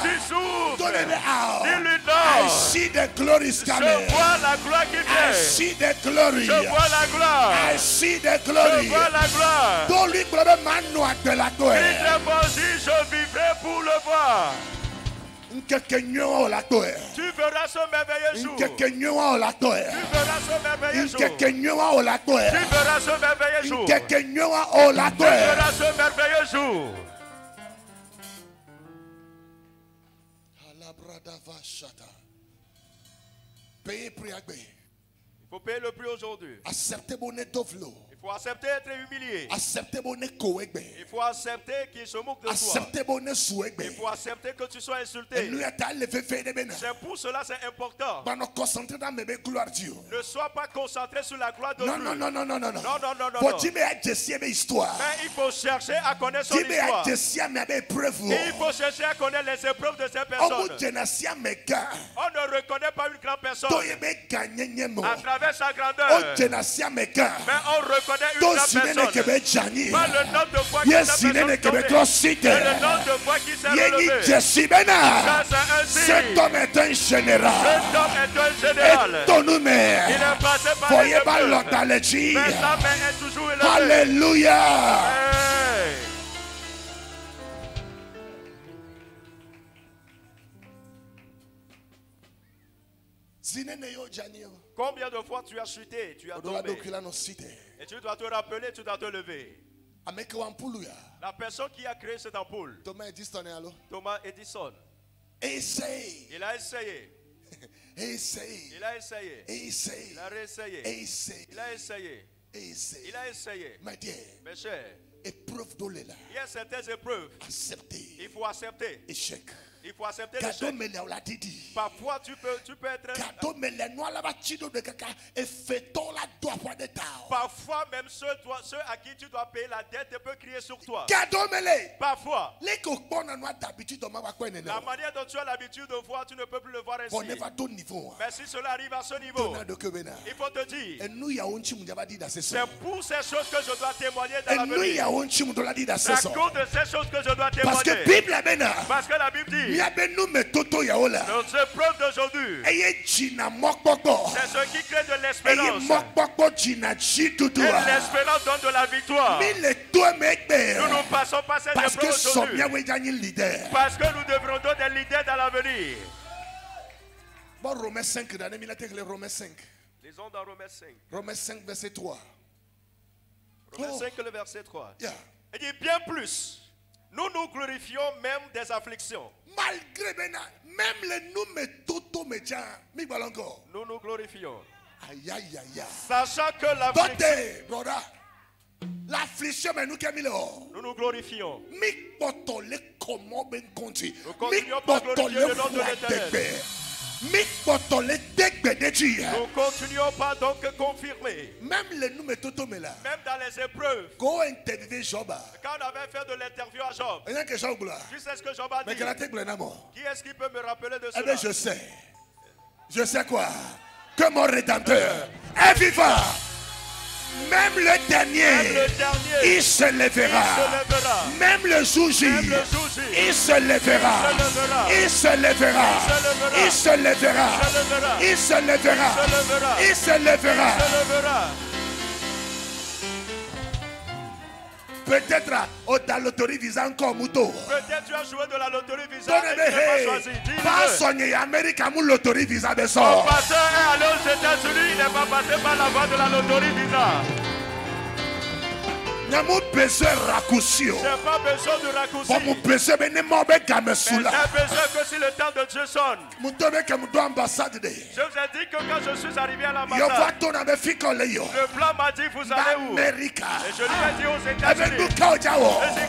Speaker 2: tu souffres, dis-lui non. Je vois la gloire qui vient. Je vois la gloire. Je vois la gloire. Dis-le je vivrai pour le voir. Tu verras ce merveilleux jour. Tu verras ce merveilleux jour. Tu verras ce merveilleux jour. Tu verras ce merveilleux jour. Il faut payer le prix aujourd'hui. Il faut accepter d'être humilié. Il faut accepter qu'il se moque de toi. Il faut accepter que tu sois insulté. C'est pour cela c'est important. Ne sois pas concentré sur la gloire de Dieu. Non. Mais il faut chercher à connaître son histoire. Et il faut chercher à connaître les épreuves de ces personnes. On ne reconnaît pas une grande personne à travers sa grandeur. Mais on reconnaît une grande personne par le nombre de fois que cette personne est tombée, et le nombre de fois qu'il s'est relevé.
Speaker 1: Cet homme est un général.
Speaker 2: Il est passé par les épreuves, mais sa main est toujours élevée.
Speaker 1: Alléluia.
Speaker 2: Combien de fois tu as chuté, tu as tombé, et tu dois te rappeler, tu dois te lever. La personne qui a créé cette ampoule, Thomas Edison, il a essayé. Il a essayé. Il a réessayé. Il a essayé. Il a essayé. Mes chers, il y a certaines épreuves. Il faut accepter. Il faut accepter l'échec. Parfois tu peux être... Parfois même ceux à qui tu dois payer la dette peuvent crier sur toi. Parfois, la manière dont tu as l'habitude de voir, tu ne peux plus le voir ainsi. Mais si cela arrive à ce niveau, il faut te dire, c'est pour ces choses que je dois témoigner dans l'avenir. C'est à cause de ces choses que je dois témoigner. Parce que la Bible dit, nos épreuves d'aujourd'hui, c'est ce qui crée de l'espérance. Et l'espérance donne de la victoire. Nous ne passons pas cette épreuve aujourd'hui. Parce que nous devrons donner des leaders dans l'avenir.
Speaker 1: Romains 5, Romains 5.
Speaker 2: Lisons dans Romains 5.
Speaker 1: Romains 5, verset 3.
Speaker 2: Romains 5, le verset 3. Yeah. Il dit bien plus. Nous nous glorifions même des afflictions.
Speaker 1: Malgré même les
Speaker 2: nous nous glorifions.
Speaker 1: Aïe aïe aïe.
Speaker 2: Sachant que
Speaker 1: l'affliction
Speaker 2: nous nous glorifions.
Speaker 1: Nous continuons pas à glorifier le nom de l'Éternel.
Speaker 2: Nous continuons pas donc à confirmer.
Speaker 1: Même
Speaker 2: dans les épreuves. Quand on avait fait de l'interview à Job. Tu sais ce que Job a dit? Qui est-ce qui peut me rappeler de cela?
Speaker 1: Je sais. Je sais quoi? Que mon Rédempteur est vivant. Même le dernier, il se lèvera. Même le jour J, il se lèvera. Il se lèvera. Il se lèvera. Il se lèvera. Il se lèvera. Peut-être dans loterie visa encore Mouto.
Speaker 2: Peut-être tu as joué de la loterie visa et tu n'as pas choisi.
Speaker 1: Pas sonner Amérique à mon loterie visa de son.
Speaker 2: Mon pasteur est allé aux États-Unis, il n'est pas passé par la voie de la loterie visa.
Speaker 1: J'ai pas besoin de raccourci.
Speaker 2: Mais j'ai besoin que si le temps de Dieu sonne. Je vous ai dit que quand je suis arrivé à l'ambassade, le plan m'a dit vous allez où? Et je lui ai dit aux États-Unis. Et dit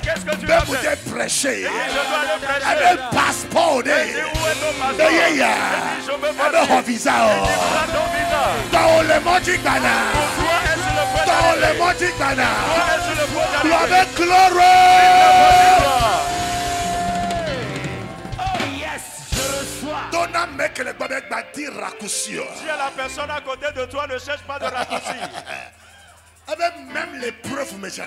Speaker 2: qu'est-ce que tu vas faire?
Speaker 1: Prêcher.
Speaker 2: Et je dois aller prêcher.
Speaker 1: Avec passeport.
Speaker 2: Et dit où est ton passeport? Et dit je veux voir ton visa.
Speaker 1: Dans le monde du Ghana. Dans le monde du Ghana. Gloire, gloire.
Speaker 2: Oh yes, je reçois.
Speaker 1: Donna mec le babek bâtir raccourci.
Speaker 2: Si la personne à côté de toi ne cherche pas de raccourci.
Speaker 1: Avec même les preuves, mes gens.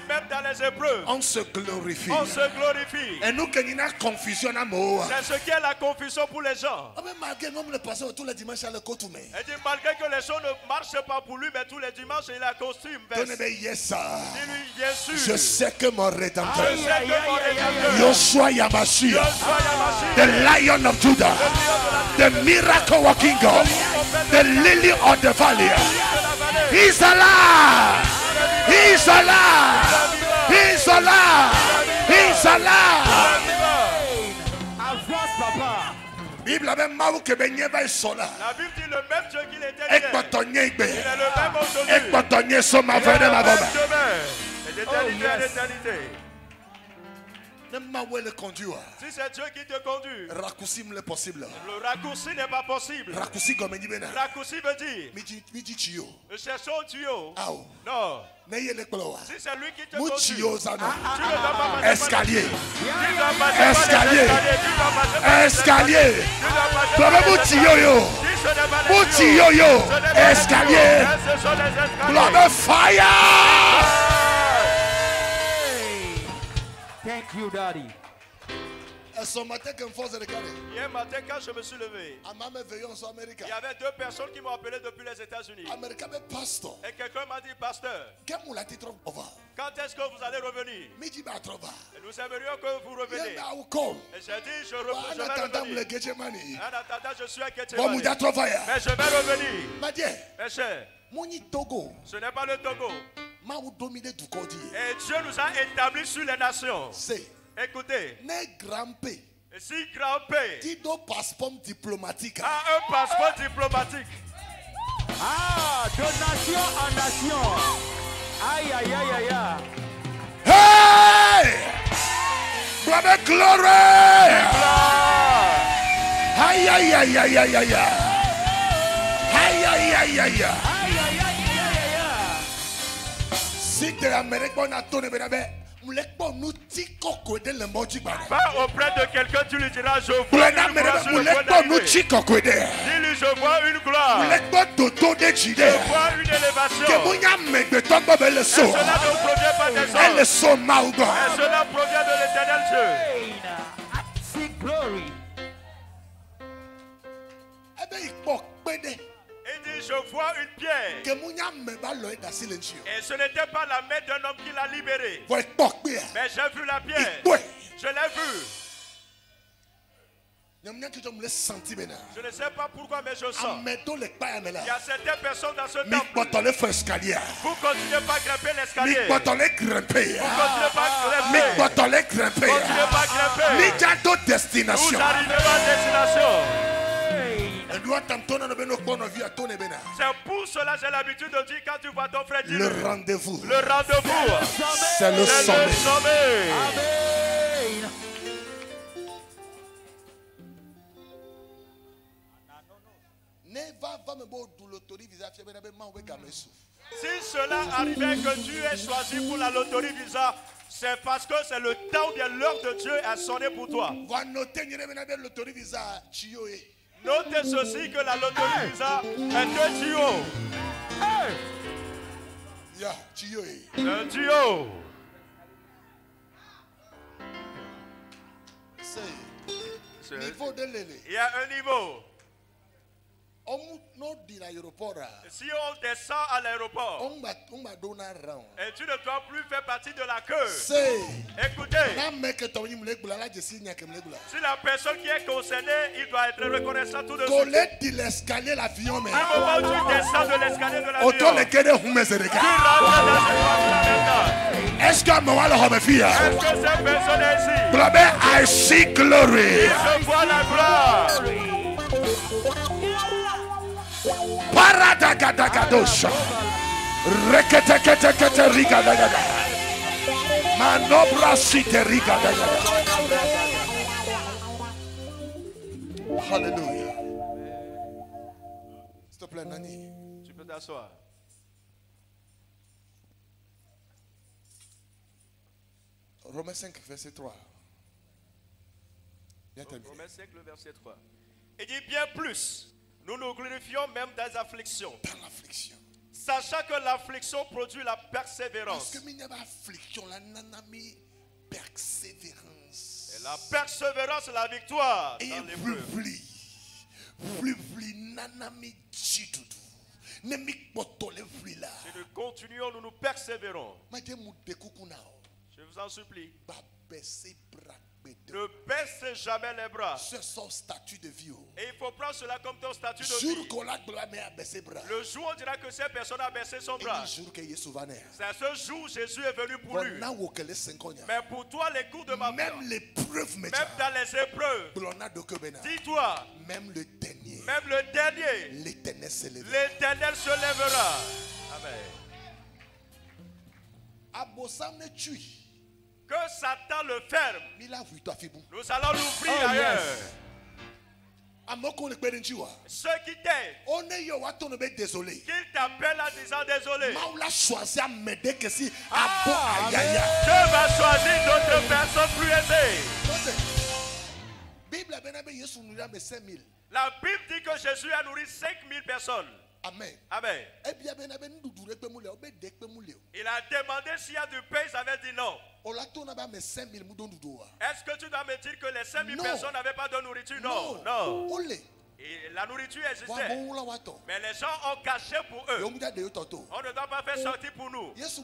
Speaker 2: Même dans les épreuves,
Speaker 1: on se glorifie.
Speaker 2: On se glorifie.
Speaker 1: Et nous, qu'il y a une confusion à moi.
Speaker 2: C'est ce qui est la confusion pour les gens.
Speaker 1: Malgré nous, le passons tous les dimanches à le costume.
Speaker 2: Et dit malgré que les choses ne marchent pas pour lui, mais tous les dimanches il a costume.
Speaker 1: Dis-lui, yes,
Speaker 2: bien sûr.
Speaker 1: Je sais que mon Rédempteur, Yoshua Yamashia, the Lion of Judah, the Miracle Working God, the Lily of the Valley, He's alive. He's alive. He's alive. He's alive.
Speaker 2: Avance, papa.
Speaker 1: Bible avait maou que benye va sola.
Speaker 2: La Bible dit le même Dieu qu'il était hier.
Speaker 1: Il est
Speaker 2: le même aujourd'hui.
Speaker 1: Ekpotonye so ma vene ma baba.
Speaker 2: Et d'éternité à l'éternité.
Speaker 1: Si
Speaker 2: c'est Dieu qui te conduit,
Speaker 1: raccourci le possible.
Speaker 2: Le raccourci n'est pas possible.
Speaker 1: Raccourci comme
Speaker 2: raccourci veut dire nous cherchons un tuyau. Non. Si c'est lui qui te conduit, tu ne dois pas passer
Speaker 1: escalier.
Speaker 2: Escalier.
Speaker 1: Escalier. Escalier. Gloire fire.
Speaker 2: Thank you, Daddy.
Speaker 1: Hier
Speaker 2: matin, quand je me suis levé, il y avait deux personnes qui m'ont appelé depuis les États-Unis. Et quelqu'un m'a dit, pasteur, quand est-ce que vous allez revenir? Et nous aimerions que vous reveniez. Et j'ai dit, je vais revenir. En attendant, je suis à Gethsemane. Mais je vais revenir. Mes chers, ce n'est pas le Togo. Et Dieu nous a établis sur les nations. Écoutez. Et si grand-père
Speaker 1: a passeport diplomatique.
Speaker 2: Un passeport diplomatique. De nation en nation. Aïe, aïe, aïe, aïe, aïe.
Speaker 1: Hey! Glory! Aïe aïe aïe aïe aïe aïe. Aïe aïe aïe aïe. Si tu es Américain, on a tourné bien. Va
Speaker 2: auprès de quelqu'un, tu lui diras je vois une gloire sur le point d'arriver. Dis-lui je vois une gloire. Je vois une élévation. Et cela ne provient pas des hommes. Et cela provient de l'Éternel Dieu. Il dit je vois une pierre. Et ce n'était pas la main d'un homme qui l'a libéré. Mais j'ai vu la pierre. Je l'ai vu. Je ne sais pas pourquoi, mais je sens. Il y a certaines personnes dans ce temple. Vous ne continuez pas à grimper l'escalier. Vous ne continuez pas à grimper. Vous arrivez à destination. C'est pour cela que j'ai l'habitude de dire quand tu vois ton frère, dis-le.
Speaker 1: Le rendez-vous.
Speaker 2: Le rendez-vous.
Speaker 1: C'est le sommet.
Speaker 2: Amen. Si cela arrivait que tu es choisi pour la loterie Visa, c'est parce que c'est le temps bien l'heure de Dieu a sonné pour toi. Notez ceci que la loterie Visa est un tuyau. Un tuyau. Il y a un niveau. Si on descend à l'aéroport et tu ne dois plus faire partie de la queue, écoutez, si la personne qui est concernée, il doit être reconnaissant tout de suite. Du moment où tu descends de l'escalier de l'avion, tu rentres dans une
Speaker 1: est-ce que
Speaker 2: cette personne est ici?
Speaker 1: I see glory.
Speaker 2: Je vois la gloire.
Speaker 1: Paradagagadosha. Reketekete rigadagada. Manobra site rigadagada. Hallelujah. S'il te plaît, Nani.
Speaker 2: Tu peux t'asseoir.
Speaker 1: Romains 5, verset 3.
Speaker 2: Romains 5, le verset 3. Il dit bien plus. Nous nous glorifions même dans l'affliction.
Speaker 1: Dans l'affliction.
Speaker 2: Sachant que l'affliction produit la persévérance.
Speaker 1: Parce que persévérance.
Speaker 2: Et la persévérance, la victoire.
Speaker 1: Et
Speaker 2: si nous continuons, nous persévérons. Je vous en supplie. Ne baissez jamais les bras.
Speaker 1: C'est son statut de vie.
Speaker 2: Et il faut prendre cela comme ton statut de vie. Le jour où on dira que cette personne a baissé son bras, c'est ce jour où Jésus est venu pour lui. Mais pour toi, les coups de ma
Speaker 1: même l'épreuve,
Speaker 2: même dans les épreuves, dis-toi,
Speaker 1: même le
Speaker 2: dernier,
Speaker 1: l'Éternel se
Speaker 2: lèvera. Amen. Que Satan le ferme. Nous allons l'ouvrir ailleurs. Ceux qui t'aident, qu'ils t'appellent en disant désolé. Dieu va choisir d'autres personnes plus aisées. La Bible dit que Jésus a nourri 5000 personnes.
Speaker 1: Amen.
Speaker 2: Amen. Il a demandé s'il y a du pain, il avait dit non. Est-ce que tu dois me dire que les 5000 personnes n'avaient pas de nourriture? Non. Non. Et la nourriture existait. Mais les gens ont caché pour eux. On ne doit pas faire sortir pour nous. Et Jésus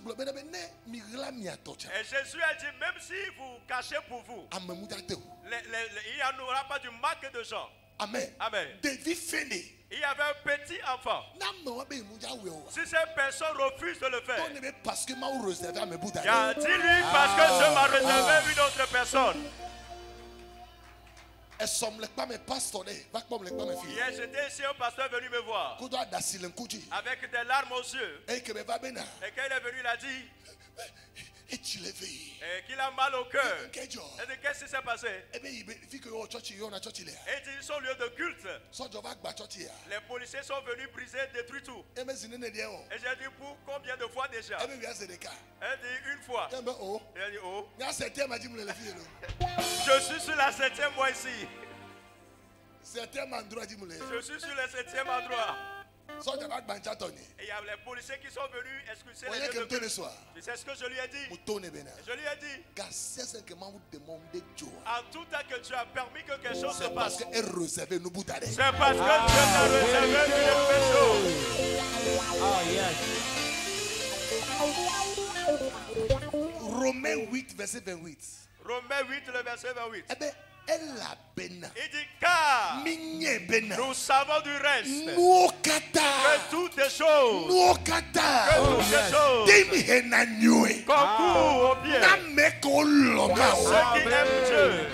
Speaker 2: a dit, même si vous cachez pour vous, il n'y en aura pas du manque de gens.
Speaker 1: Amen.
Speaker 2: Amen. Il y avait un petit enfant. Si cette personne refuse de le faire, dis-lui parce que je m'a réservé une autre personne. Hier, j'étais ici, un pasteur est venu me voir avec des larmes aux yeux. Et quand il est venu, il a dit, Et qu'il a mal au cœur. Et dit, qu'est-ce qui s'est passé? Et dit, ils sont lieu de culte. Les policiers sont venus briser, détruire tout. Et j'ai dit, pour combien de fois déjà? Elle dit, une fois. Elle dit, oh. Je suis sur la 7e mois ici. Je suis sur le 7e endroit. Et il y a les policiers qui sont venus expulser les lieux de culte. C'est ce que je lui ai dit. Je lui ai dit, en tout temps que tu as permis que quelque chose se passe, c'est parce que Dieu t'a réservé quelque chose.
Speaker 1: Romains 8, verset 28.
Speaker 2: Romains 8, le verset 28.
Speaker 1: Il dit,
Speaker 2: car nous savons du reste que toutes les choses concourent au bien ceux qui aiment Dieu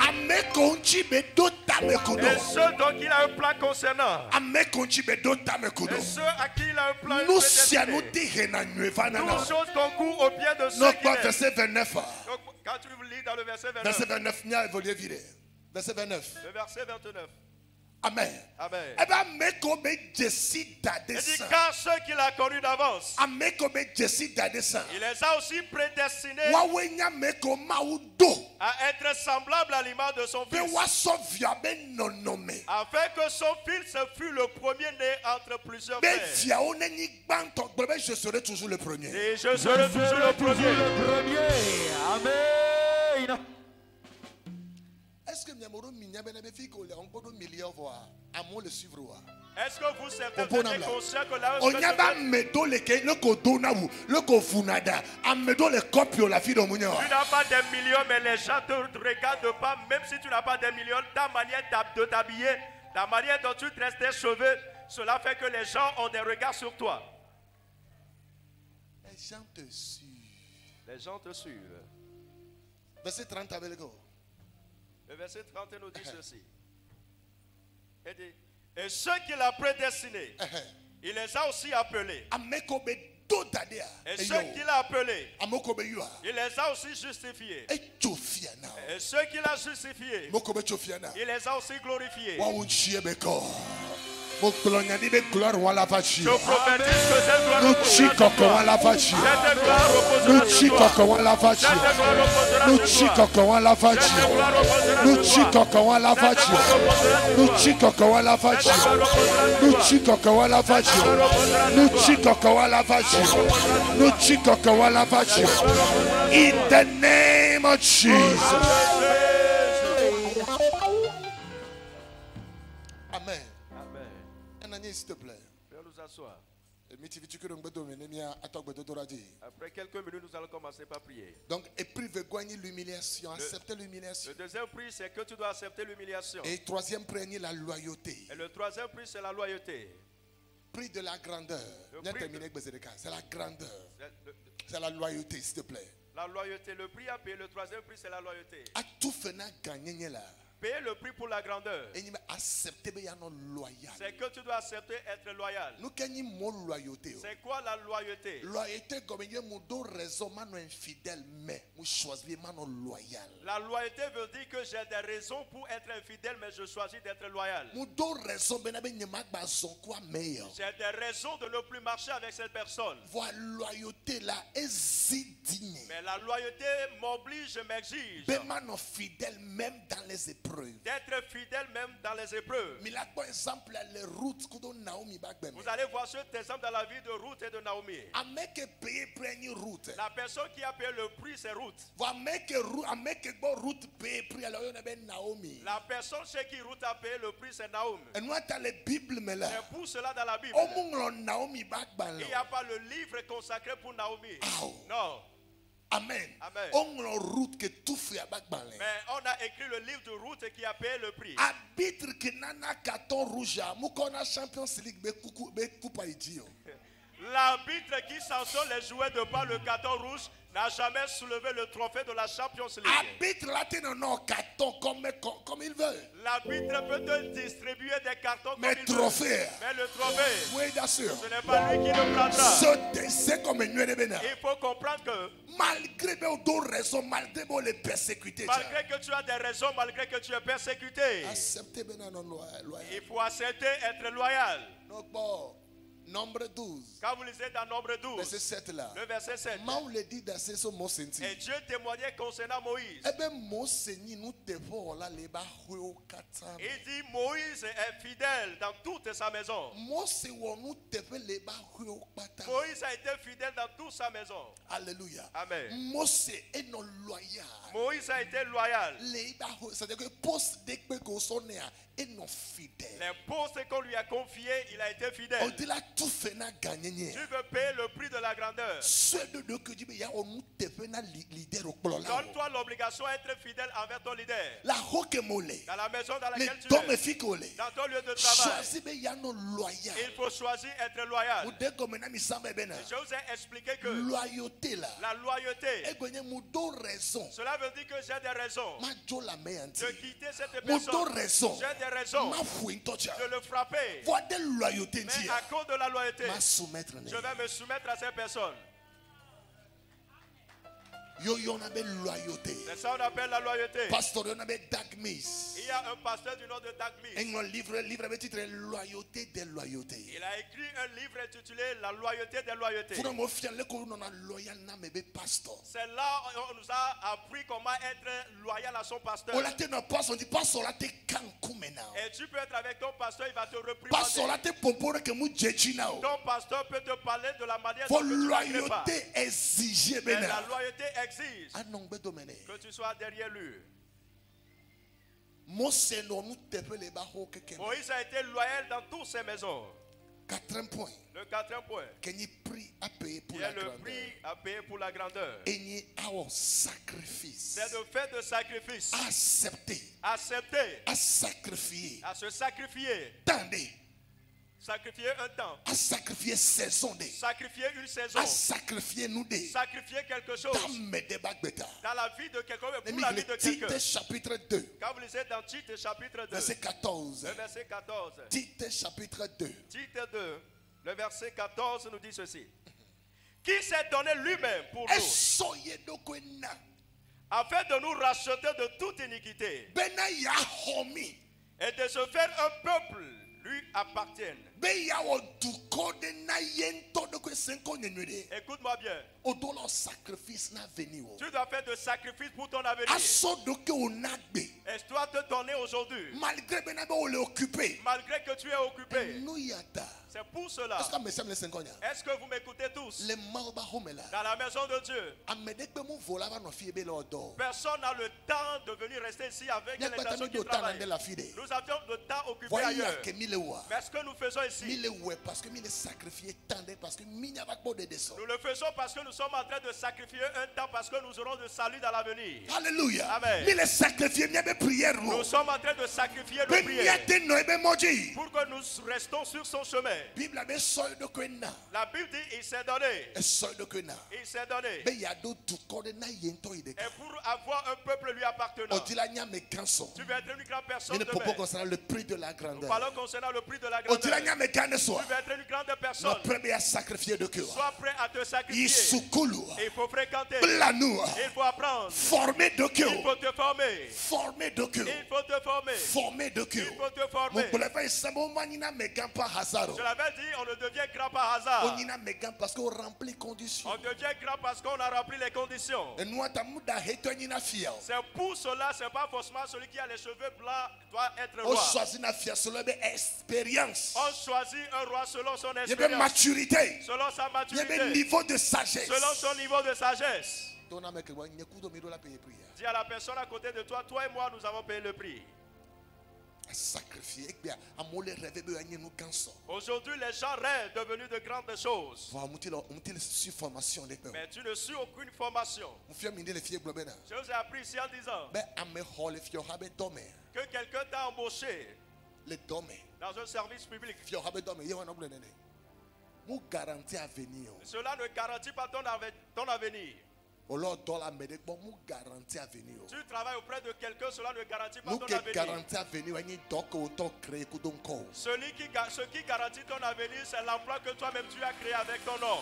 Speaker 2: et ceux dont il a un plan concernant et ceux à qui il a un plan prédestiné. Toutes choses concourent au bien de ceux qui aiment.
Speaker 1: Verset 29.
Speaker 2: Quand tu lis dans le verset 29.
Speaker 1: Verset 29, verset 29.
Speaker 2: Le verset 29.
Speaker 1: Amen.
Speaker 2: Amen.
Speaker 1: Il
Speaker 2: dit, car ceux qu'il a connus d'avance, il les a aussi prédestinés à être semblables à l'image de son fils, afin que son fils fût le premier-né entre plusieurs frères.
Speaker 1: Je serai toujours le premier.
Speaker 2: Et je serai toujours le premier.
Speaker 1: Amen. Est-ce que
Speaker 2: est-ce que vous certains êtes conscients que là
Speaker 1: où tu n'as pas des millions, mais les gens te regardent pas, même si tu n'as pas des millions, ta manière de t'habiller, la manière dont tu tresses tes cheveux, cela fait que les gens ont des regards sur toi. Les gens te suivent.
Speaker 2: Les gens te suivent.
Speaker 1: Verset 30 avec go.
Speaker 2: Le verset 30 nous dit ceci. Et ceux qu'il a prédestinés, il les a aussi appelés. Et ceux qu'il a appelés, il les a aussi justifiés. Et ceux qu'il a justifiés, il les a aussi glorifiés. Je prophétise que cette gloire
Speaker 1: in the name of Jesus. Amen. S'il te plaît.
Speaker 2: Nous asseoir.
Speaker 1: Après
Speaker 2: quelques minutes, nous allons commencer par prier.
Speaker 1: Donc, l'humiliation. Accepter l'humiliation.
Speaker 2: Le deuxième prix, c'est que tu dois accepter l'humiliation.
Speaker 1: Et troisième prix, la loyauté.
Speaker 2: Et le troisième prix, c'est la loyauté.
Speaker 1: Prix de la grandeur. C'est la grandeur. C'est la loyauté, s'il te plaît.
Speaker 2: La loyauté, le prix à payer. Le troisième prix, c'est la loyauté.
Speaker 1: À tout finir gagner là.
Speaker 2: Payer le prix pour la grandeur. C'est que tu dois accepter être loyal. C'est quoi la loyauté? La loyauté veut dire que j'ai des raisons pour être infidèle, mais je choisis d'être loyal. J'ai des raisons de ne plus marcher avec cette personne. Mais la loyauté m'oblige, m'exige d'être fidèle même dans les épreuves. Vous allez voir cet exemple dans la vie de Ruth et de Naomi. La personne qui a payé le prix, c'est Ruth. La personne chez qui Ruth a payé le prix, c'est Naomi. Et pour cela, dans la Bible, il n'y a pas le livre consacré pour Naomi. Non.
Speaker 1: Amen.
Speaker 2: Amen.
Speaker 1: Mais
Speaker 2: on a écrit le livre de Ruth qui a payé le prix. L'arbitre qui sanctionne les joueurs de pas le carton rouge n'a jamais soulevé le trophée de la Champions League.
Speaker 1: Comme il veut.
Speaker 2: L'arbitre peut te distribuer des cartons comme il veut. Mais le trophée,
Speaker 1: oui, bien sûr.
Speaker 2: Ce n'est pas lui qui le prendra. Il faut comprendre que
Speaker 1: malgré les persécutés,
Speaker 2: malgré que tu as des raisons, malgré que tu es persécuté, il faut accepter être loyal.
Speaker 1: Nombre 12.
Speaker 2: Quand vous lisez dans Nombre 12,
Speaker 1: verset 7 là.
Speaker 2: Le verset 7. Et Dieu témoignait concernant Moïse. Il dit Moïse est fidèle dans toute sa maison. Moïse a été fidèle dans toute sa maison.
Speaker 1: Alléluia.
Speaker 2: Amen.
Speaker 1: Moïse est non loyal.
Speaker 2: Moïse a été loyal.
Speaker 1: C'est-à-dire que poste de est non fidèle.
Speaker 2: Les postes qu'on lui a confiés, il a été fidèle.
Speaker 1: On dit là tout fait n'a gagné.
Speaker 2: Tu veux payer le prix de la grandeur. Donne-toi l'obligation d'être fidèle envers ton leader.
Speaker 1: La
Speaker 2: dans la maison dans laquelle tu es. Dans ton lieu de travail. Il faut choisir être loyal. Je vous ai expliqué que la loyauté, cela veut dire que j'ai des raisons de quitter cette personne. J'ai des raisons de le frapper. Mais à cause de la loyauté, je vais me soumettre à ces personnes. C'est ça qu'on appelle la loyauté. Il y a un pasteur du nom de Dagmis. Il a écrit un livre intitulé La loyauté des loyautés. C'est là on nous a appris comment être loyal à son pasteur. Et tu peux être avec ton pasteur, il va te réprimander. Ton pasteur peut te parler de la manière dont tu ne pas. Mais la loyauté exige que tu sois derrière lui. Moïse a été loyal dans toutes ses maisons.
Speaker 1: Point.
Speaker 2: Le quatrième point.
Speaker 1: Il y a le prix à payer
Speaker 2: pour la grandeur.
Speaker 1: C'est
Speaker 2: de faire de sacrifice.
Speaker 1: Accepter.
Speaker 2: À se sacrifier.
Speaker 1: Tendez.
Speaker 2: Sacrifier un temps.
Speaker 1: À sacrifier saison.
Speaker 2: Sacrifier une saison.
Speaker 1: À sacrifier nous.
Speaker 2: Sacrifier quelque chose. Dans la vie de quelqu'un. Pour la vie de quelqu'un.
Speaker 1: Tite chapitre 2.
Speaker 2: Quand vous lisez dans Tite chapitre 2.
Speaker 1: Verset 14.
Speaker 2: Le verset 14.
Speaker 1: Tite chapitre 2.
Speaker 2: Tite 2. Le verset 14 nous dit ceci. Qui s'est donné lui-même pour nous. Afin de nous racheter de toute iniquité. Et de se faire un peuple lui appartiennent. Écoute-moi bien. Tu dois faire de sacrifices pour ton avenir. Et tu dois te donner aujourd'hui. Malgré que tu es occupé. C'est pour cela. Est-ce que vous m'écoutez tous? Dans la maison de Dieu. Personne n'a le temps de venir rester ici avec les personnes qui travaillent. Nous avions le temps occupé ailleurs. Mais ce que nous faisons ici, nous le faisons parce que nous sommes en train de sacrifier un temps parce que nous aurons de salut dans l'avenir.
Speaker 1: Alléluia.
Speaker 2: Amen. Nous sommes en train de sacrifier le prière pour que nous restons sur son chemin. La Bible dit il s'est donné. Il s'est donné. Et pour avoir un peuple lui appartenant. Tu vas être une grande personne demain. Nous parlons concernant le prix de la grandeur. Tu vas être une grande personne. Sois prêt à te sacrifier. Il faut fréquenter. Il faut apprendre. Il faut te former. Il faut te former. Il faut te former. Je l'avais dit, on ne devient grand par hasard.
Speaker 1: Parce qu'on remplit les conditions.
Speaker 2: On devient grand parce qu'on a rempli les conditions. C'est pour cela, c'est pas forcément celui qui a les cheveux blancs doit être roi. On choisit un roi selon son expérience. Selon sa maturité.
Speaker 1: Niveau de sagesse.
Speaker 2: Selon son niveau de sagesse. Dis à la personne à côté de toi, toi et moi, nous avons payé le prix. Aujourd'hui, les gens rêvent devenus de grandes choses. Mais tu ne suis aucune formation. Je vous ai appris ici en disant que quelqu'un t'a embauché dans un service public. Cela ne garantit pas ton avenir. Tu travailles auprès de quelqu'un, cela ne garantit pas ton avenir. Ce qui garantit ton avenir, c'est l'emploi que toi-même tu as créé avec ton nom.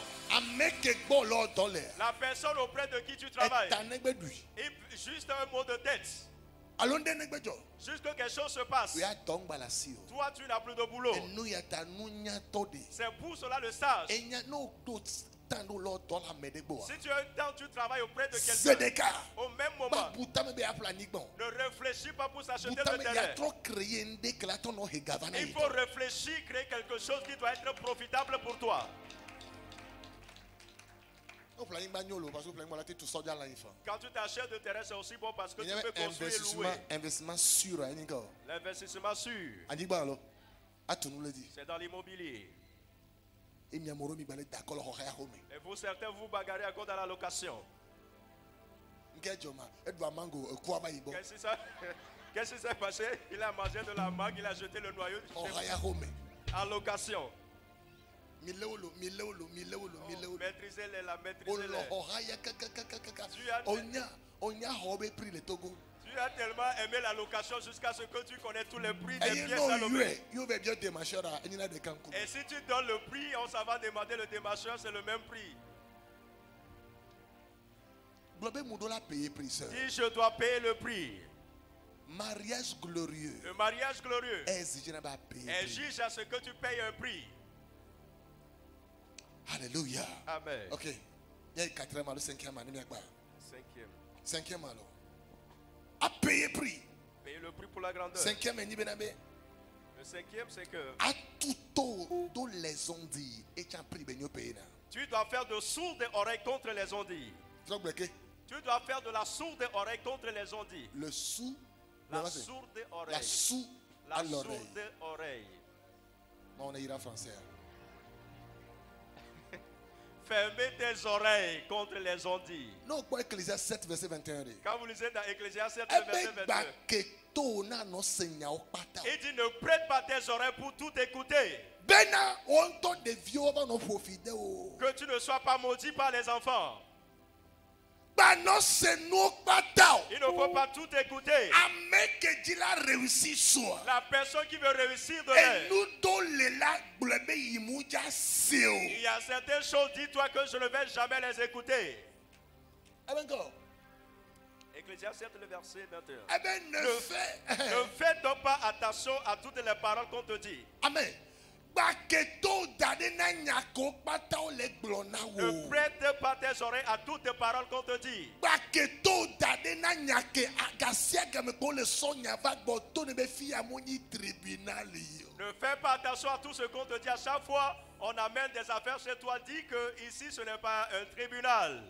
Speaker 2: La personne auprès de qui tu travailles, juste un mot de tête. Juste que quelque chose se passe. Toi, tu n'as plus de boulot. C'est pour cela le stage. Si tu as un temps, tu travailles auprès de quelqu'un. Au même moment, ne réfléchis pas pour s'acheter le terrain. Il faut réfléchir, créer quelque chose qui doit être profitable pour toi. Quand tu t'achètes de terrain, c'est aussi bon parce que tu peux construire et louer. L'investissement sûr. C'est dans l'immobilier. Et vous, certains, vous bagarrez à cause de la location. Qu'est-ce qui s'est passé? Il a mangé de la mangue, il a jeté le noyau en location. Maîtrisez-les là, maîtrisez-les. Tu as tellement aimé la location jusqu'à ce que tu connais tous les prix des pièces à louer. Et si tu donnes le prix, on s'en va demander le démarcheur, c'est le même prix. Si je dois payer le prix.
Speaker 1: Mariage glorieux.
Speaker 2: Le mariage glorieux exige à ce que tu payes un prix.
Speaker 1: Alléluia.
Speaker 2: Amen.
Speaker 1: Ok. Il y a le quatrième, le cinquième. Cinquième alors. À payer prix.
Speaker 2: Payer le prix pour la grandeur.
Speaker 1: Cinquième,
Speaker 2: le cinquième, c'est que
Speaker 1: à tout taux, les ondits et tu as pris
Speaker 2: tu dois faire de sourdes oreilles contre les ondits. Tu dois faire de la sourde oreille contre les ondits.
Speaker 1: Le sou.
Speaker 2: La sourde oreille.
Speaker 1: La sourde
Speaker 2: oreille.
Speaker 1: On ira français.
Speaker 2: Fermez tes oreilles contre les ondits.
Speaker 1: Non, quoi, Ecclésiaste 7, verset 21.
Speaker 2: Quand vous lisez dans Ecclésiaste 7, verset 21, il dit ne prête pas tes oreilles pour tout écouter. Que tu ne sois pas maudit par les enfants. Il ne faut pas tout écouter. La personne qui veut réussir de l'air. Il y a certaines choses, dis-toi que je ne vais jamais les écouter. Ecclésiaste 7, le verset 21. Ne fais donc pas attention à toutes les paroles qu'on te dit.
Speaker 1: Amen. Ne
Speaker 2: prête pas tes oreilles à toutes les paroles qu'on te dit. Ne fais pas attention à tout ce qu'on te dit. À chaque fois, on amène des affaires chez toi. Dis que ici, ce n'est pas un tribunal.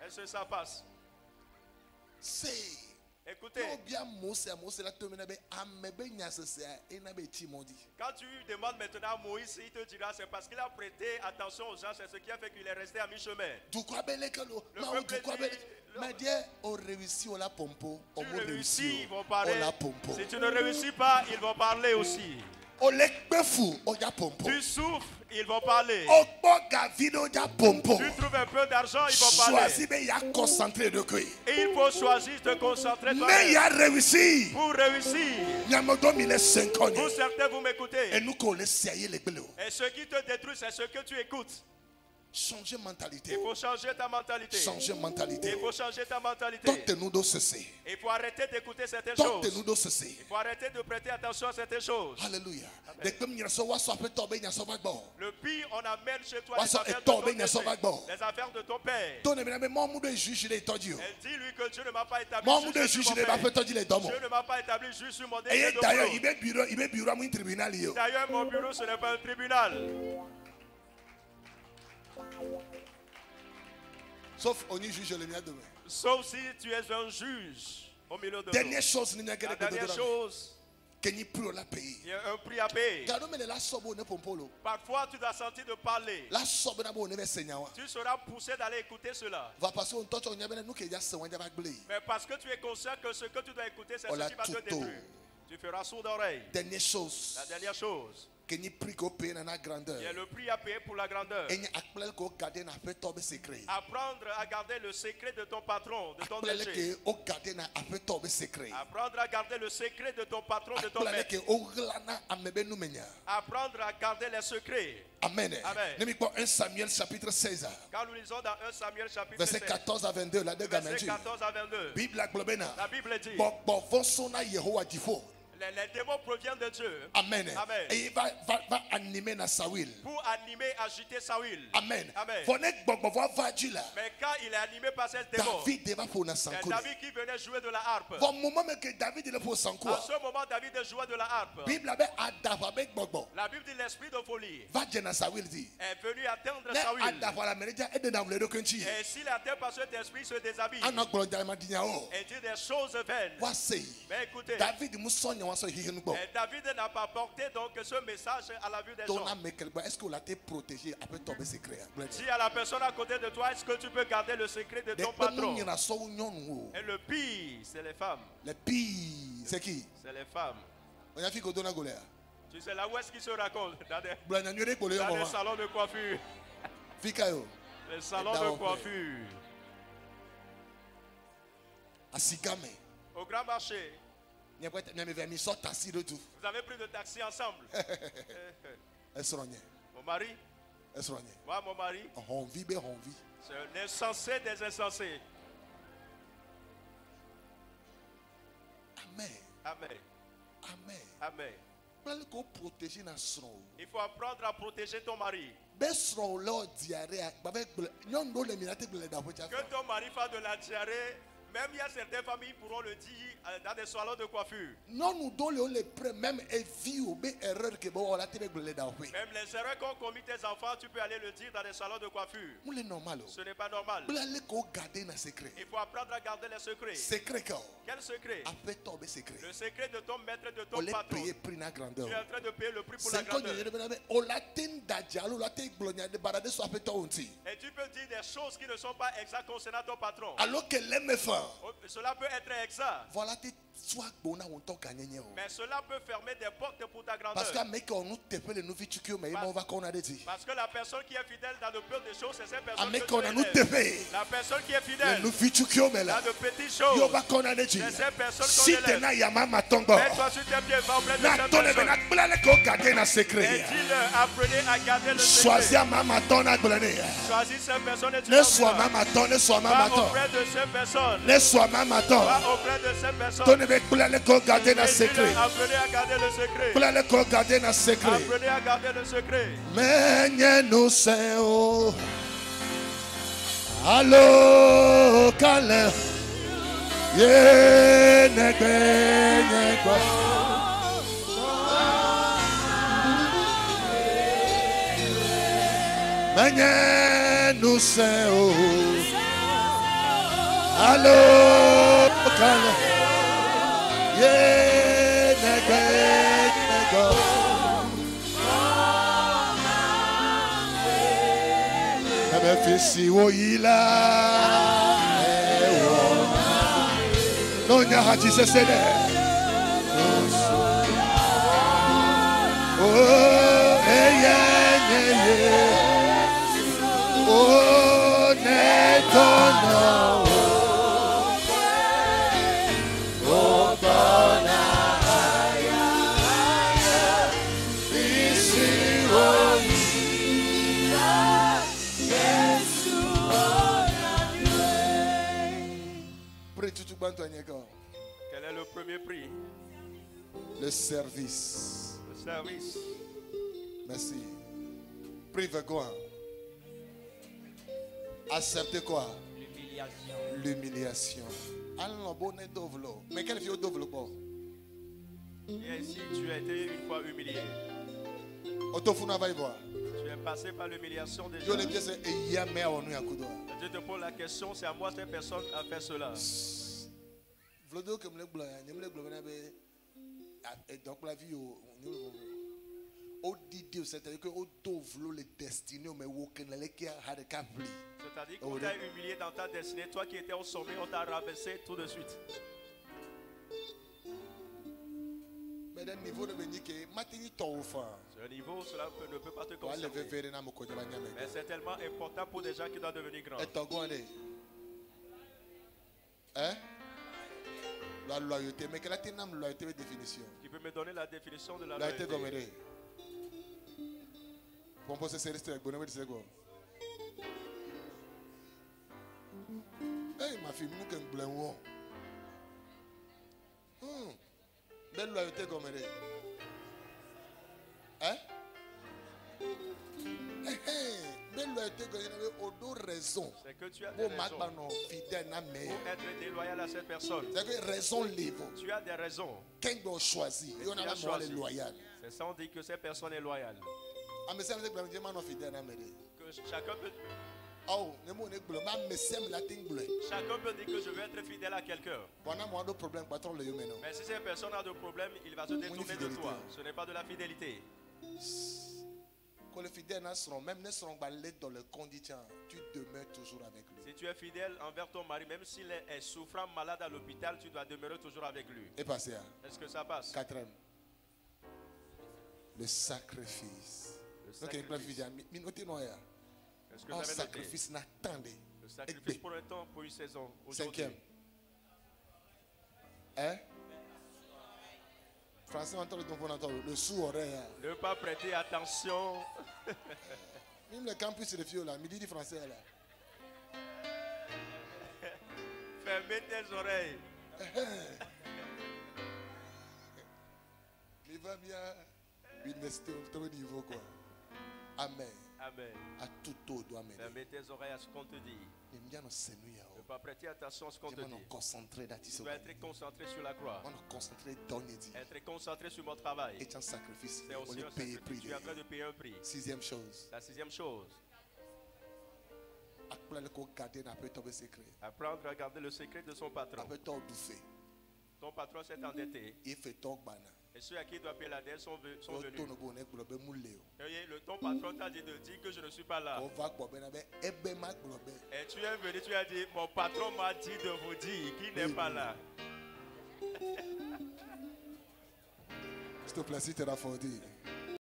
Speaker 2: Est-ce que ça passe? Écoutez, quand tu demandes maintenant à Moïse, il te dira c'est parce qu'il a prêté attention aux gens, c'est ce qui a fait qu'il est resté à mi-chemin. Tu réussis, ils vont parler. Si tu ne réussis pas, ils vont parler aussi. Tu souffres, ils vont parler. Tu trouves un peu d'argent, ils vont parler. Et il faut choisir de te concentrer. Pour réussir. Vous certains, vous m'écoutez. Et ce qui te détruit, c'est ce que tu écoutes.
Speaker 1: Changer mentalité.
Speaker 2: Il faut changer ta mentalité.
Speaker 1: Changer mentalité.
Speaker 2: Il faut changer ta mentalité. Il faut arrêter d'écouter certaines choses. Il faut arrêter de prêter attention à certaines choses.
Speaker 1: Alléluia.
Speaker 2: Le pire, on amène chez toi les affaires de ton père. Elle dit lui que Dieu ne m'a pas établi juge sur mon père. Dieu ne m'a pas établi juge sur mon décret de boulot. D'ailleurs, mon bureau, ce n'est pas un tribunal.
Speaker 1: Sauf on y juge le mien demain.
Speaker 2: Sauf si tu es un juge au milieu de nous.
Speaker 1: Dernière chose,
Speaker 2: la dernière chose, il y a un prix à payer. Parfois, tu dois sentir de parler. Tu seras poussé d'aller écouter cela. Mais parce que tu es conscient que ce que tu dois écouter, c'est ce qui va te détruire. Tu feras sourd d'oreille.
Speaker 1: Dernière chose.
Speaker 2: La dernière chose.
Speaker 1: Il y a
Speaker 2: le prix à payer pour la grandeur. Apprendre à garder le secret de ton patron, de ton DG. Apprendre à garder le secret de ton patron, de ton maître. Apprendre à garder les secrets.
Speaker 1: Amen. Amen. 1 Samuel chapitre 16.
Speaker 2: Quand nous lisons dans 1 Samuel chapitre 16.
Speaker 1: Verset 14 à 22. La
Speaker 2: verset 14 à 22.
Speaker 1: La
Speaker 2: Bible dit. Les démons proviennent de Dieu.
Speaker 1: Amen. Amen. Et il va animer na Saül.
Speaker 2: Pour animer, agiter Saül.
Speaker 1: Amen.
Speaker 2: Amen. Mais quand il est animé par ces démons, c'est David qui venait jouer de la harpe. À ce moment, David jouait de la harpe. La Bible dit l'esprit de folie est venu atteindre Saül. Et s'il atteint par cet esprit, se déshabille. Et dit des choses vaines. Mais écoutez, David n'a pas porté donc ce message à la vue des gens.
Speaker 1: Est-ce que tu as été protégé après tomber secret?
Speaker 2: Si à la personne à côté de toi, est-ce que tu peux garder le secret de ton patron? Et le pire, c'est les femmes. Le pire, c'est qui? C'est les femmes. Tu sais là où est-ce qu'ils se racontent? Dans des salons de coiffure. Les salons de coiffure. Au grand marché. Vous avez pris de taxi ensemble. Mon mari. Moi, mon mari. C'est un insensé des insensés.
Speaker 1: Amen.
Speaker 2: Amen.
Speaker 1: Amen.
Speaker 2: Amen.
Speaker 1: Il
Speaker 2: faut apprendre à protéger ton mari. Que ton mari fasse de la diarrhée. Même il y a certaines familles qui pourront le dire dans des salons de coiffure. Même les erreurs qu'ont commis tes enfants, tu peux aller le dire dans des salons de coiffure. Ce n'est pas normal. Il faut apprendre à garder les secrets. Quel secret? Le secret de ton maître, de ton patron. Tu es en train de payer le prix pour la grandeur. Et tu peux dire des choses qui ne sont pas exactes concernant ton patron.
Speaker 1: Alors que l'aime fin.
Speaker 2: Cela peut être exact. Mais cela peut fermer des portes pour ta grandeur. Parce que la personne qui est fidèle dans le peu de choses, c'est cette personne que tu élèves. La personne qui est fidèle dans de petites choses, c'est cette personne qu'on élève. Mets-toi sur tes pieds, va auprès de cette personne. Et dis-leur, apprenez à garder le secret. Choisis cette personne et tu vas auprès de cette personne. Va auprès de cette personne.
Speaker 1: Apprenez à garder le secret.
Speaker 2: Apprenez à garder le secret. Apprenez à garder le secret.
Speaker 1: Mais nous sommes allo kale ye negbe mais nous sommes allo kale ye negbe Fisi woyila no nya haji sesede oh eye oh netono oh bona fisi woyila.
Speaker 2: Quel est le premier prix?
Speaker 1: Le service.
Speaker 2: Le service.
Speaker 1: Merci. Prive quoi? Accepter quoi? L'humiliation. Mais quelle fille d'ovlo?
Speaker 2: Et ici, tu as été une fois humilié. Tu es passé par l'humiliation des gens. Dieu te pose la question, c'est à moi cette personne a fait cela. C'est-à-dire qu'on t'a humilié dans ta destinée. Toi qui étais au sommet, on t'a rabaissé tout de suite. Ce niveau, cela ne peut pas te concerner. Mais c'est tellement important pour des gens qui doivent devenir grands.
Speaker 1: Hein? La loyauté. Mais quelle est la loyauté de définition?
Speaker 2: Tu peux me donner la définition de la loyauté?
Speaker 1: Pour poser ces restes avec bonheur, c'est quoi? Hey, ma fille, nous sommes blancs. Belle loyauté comme elle est. Hein? Belle loyauté comme elle est. Raison.
Speaker 2: C'est que tu as des raisons pour être déloyal à cette personne.
Speaker 1: C'est que raison libre.
Speaker 2: Tu as des raisons.
Speaker 1: Qui doit choisir? On a choisi. Loyal.
Speaker 2: C'est ça, on dit que cette personne est loyale. Que chacun peut. Chacun peut dire que je vais être fidèle à quelqu'un. Mais si cette personne a de problèmes, il va se détourner de toi. Ce n'est pas de la fidélité.
Speaker 1: Quand les fidèles même ne seront pas dans le condition, tu demeures toujours avec lui.
Speaker 2: Si tu es fidèle envers ton mari, même s'il est souffrant, malade à l'hôpital, tu dois demeurer toujours avec lui.
Speaker 1: Et passer.
Speaker 2: Est-ce que ça passe?
Speaker 1: Quatrième. Le sacrifice.
Speaker 2: Est-ce que vous avez
Speaker 1: sacrifice n'attendait.
Speaker 2: Le sacrifice pour un temps, pour une saison.
Speaker 1: Cinquième. Hein? Français, on entend le sous-oreille.
Speaker 2: Ne pas prêter attention.
Speaker 1: Même le campus de Fio là, midi du français là.
Speaker 2: Fermez tes oreilles.
Speaker 1: Il va bien. Au niveau quoi. Amen.
Speaker 2: Amen.
Speaker 1: À tout taux doit mener.
Speaker 2: Fermez tes oreilles à ce qu'on te dit. Ne pas prêter attention à ce qu'on te dit. Tu dois être concentré sur la croix. Être concentré sur mon travail. C'est aussi un sacrifice. Tu es en train de payer un prix.
Speaker 1: Sixième chose.
Speaker 2: La sixième chose. Apprendre à garder le secret de son patron. Ton patron s'est endetté. Et ceux à qui il doit payer la dette sont venus. Et ton patron t'a dit de dire que je ne suis pas là. Et tu es venu, tu as dit, mon patron m'a dit de vous dire qu'il n'est pas là.
Speaker 1: S'il te plaît, si tu es là, faut dire.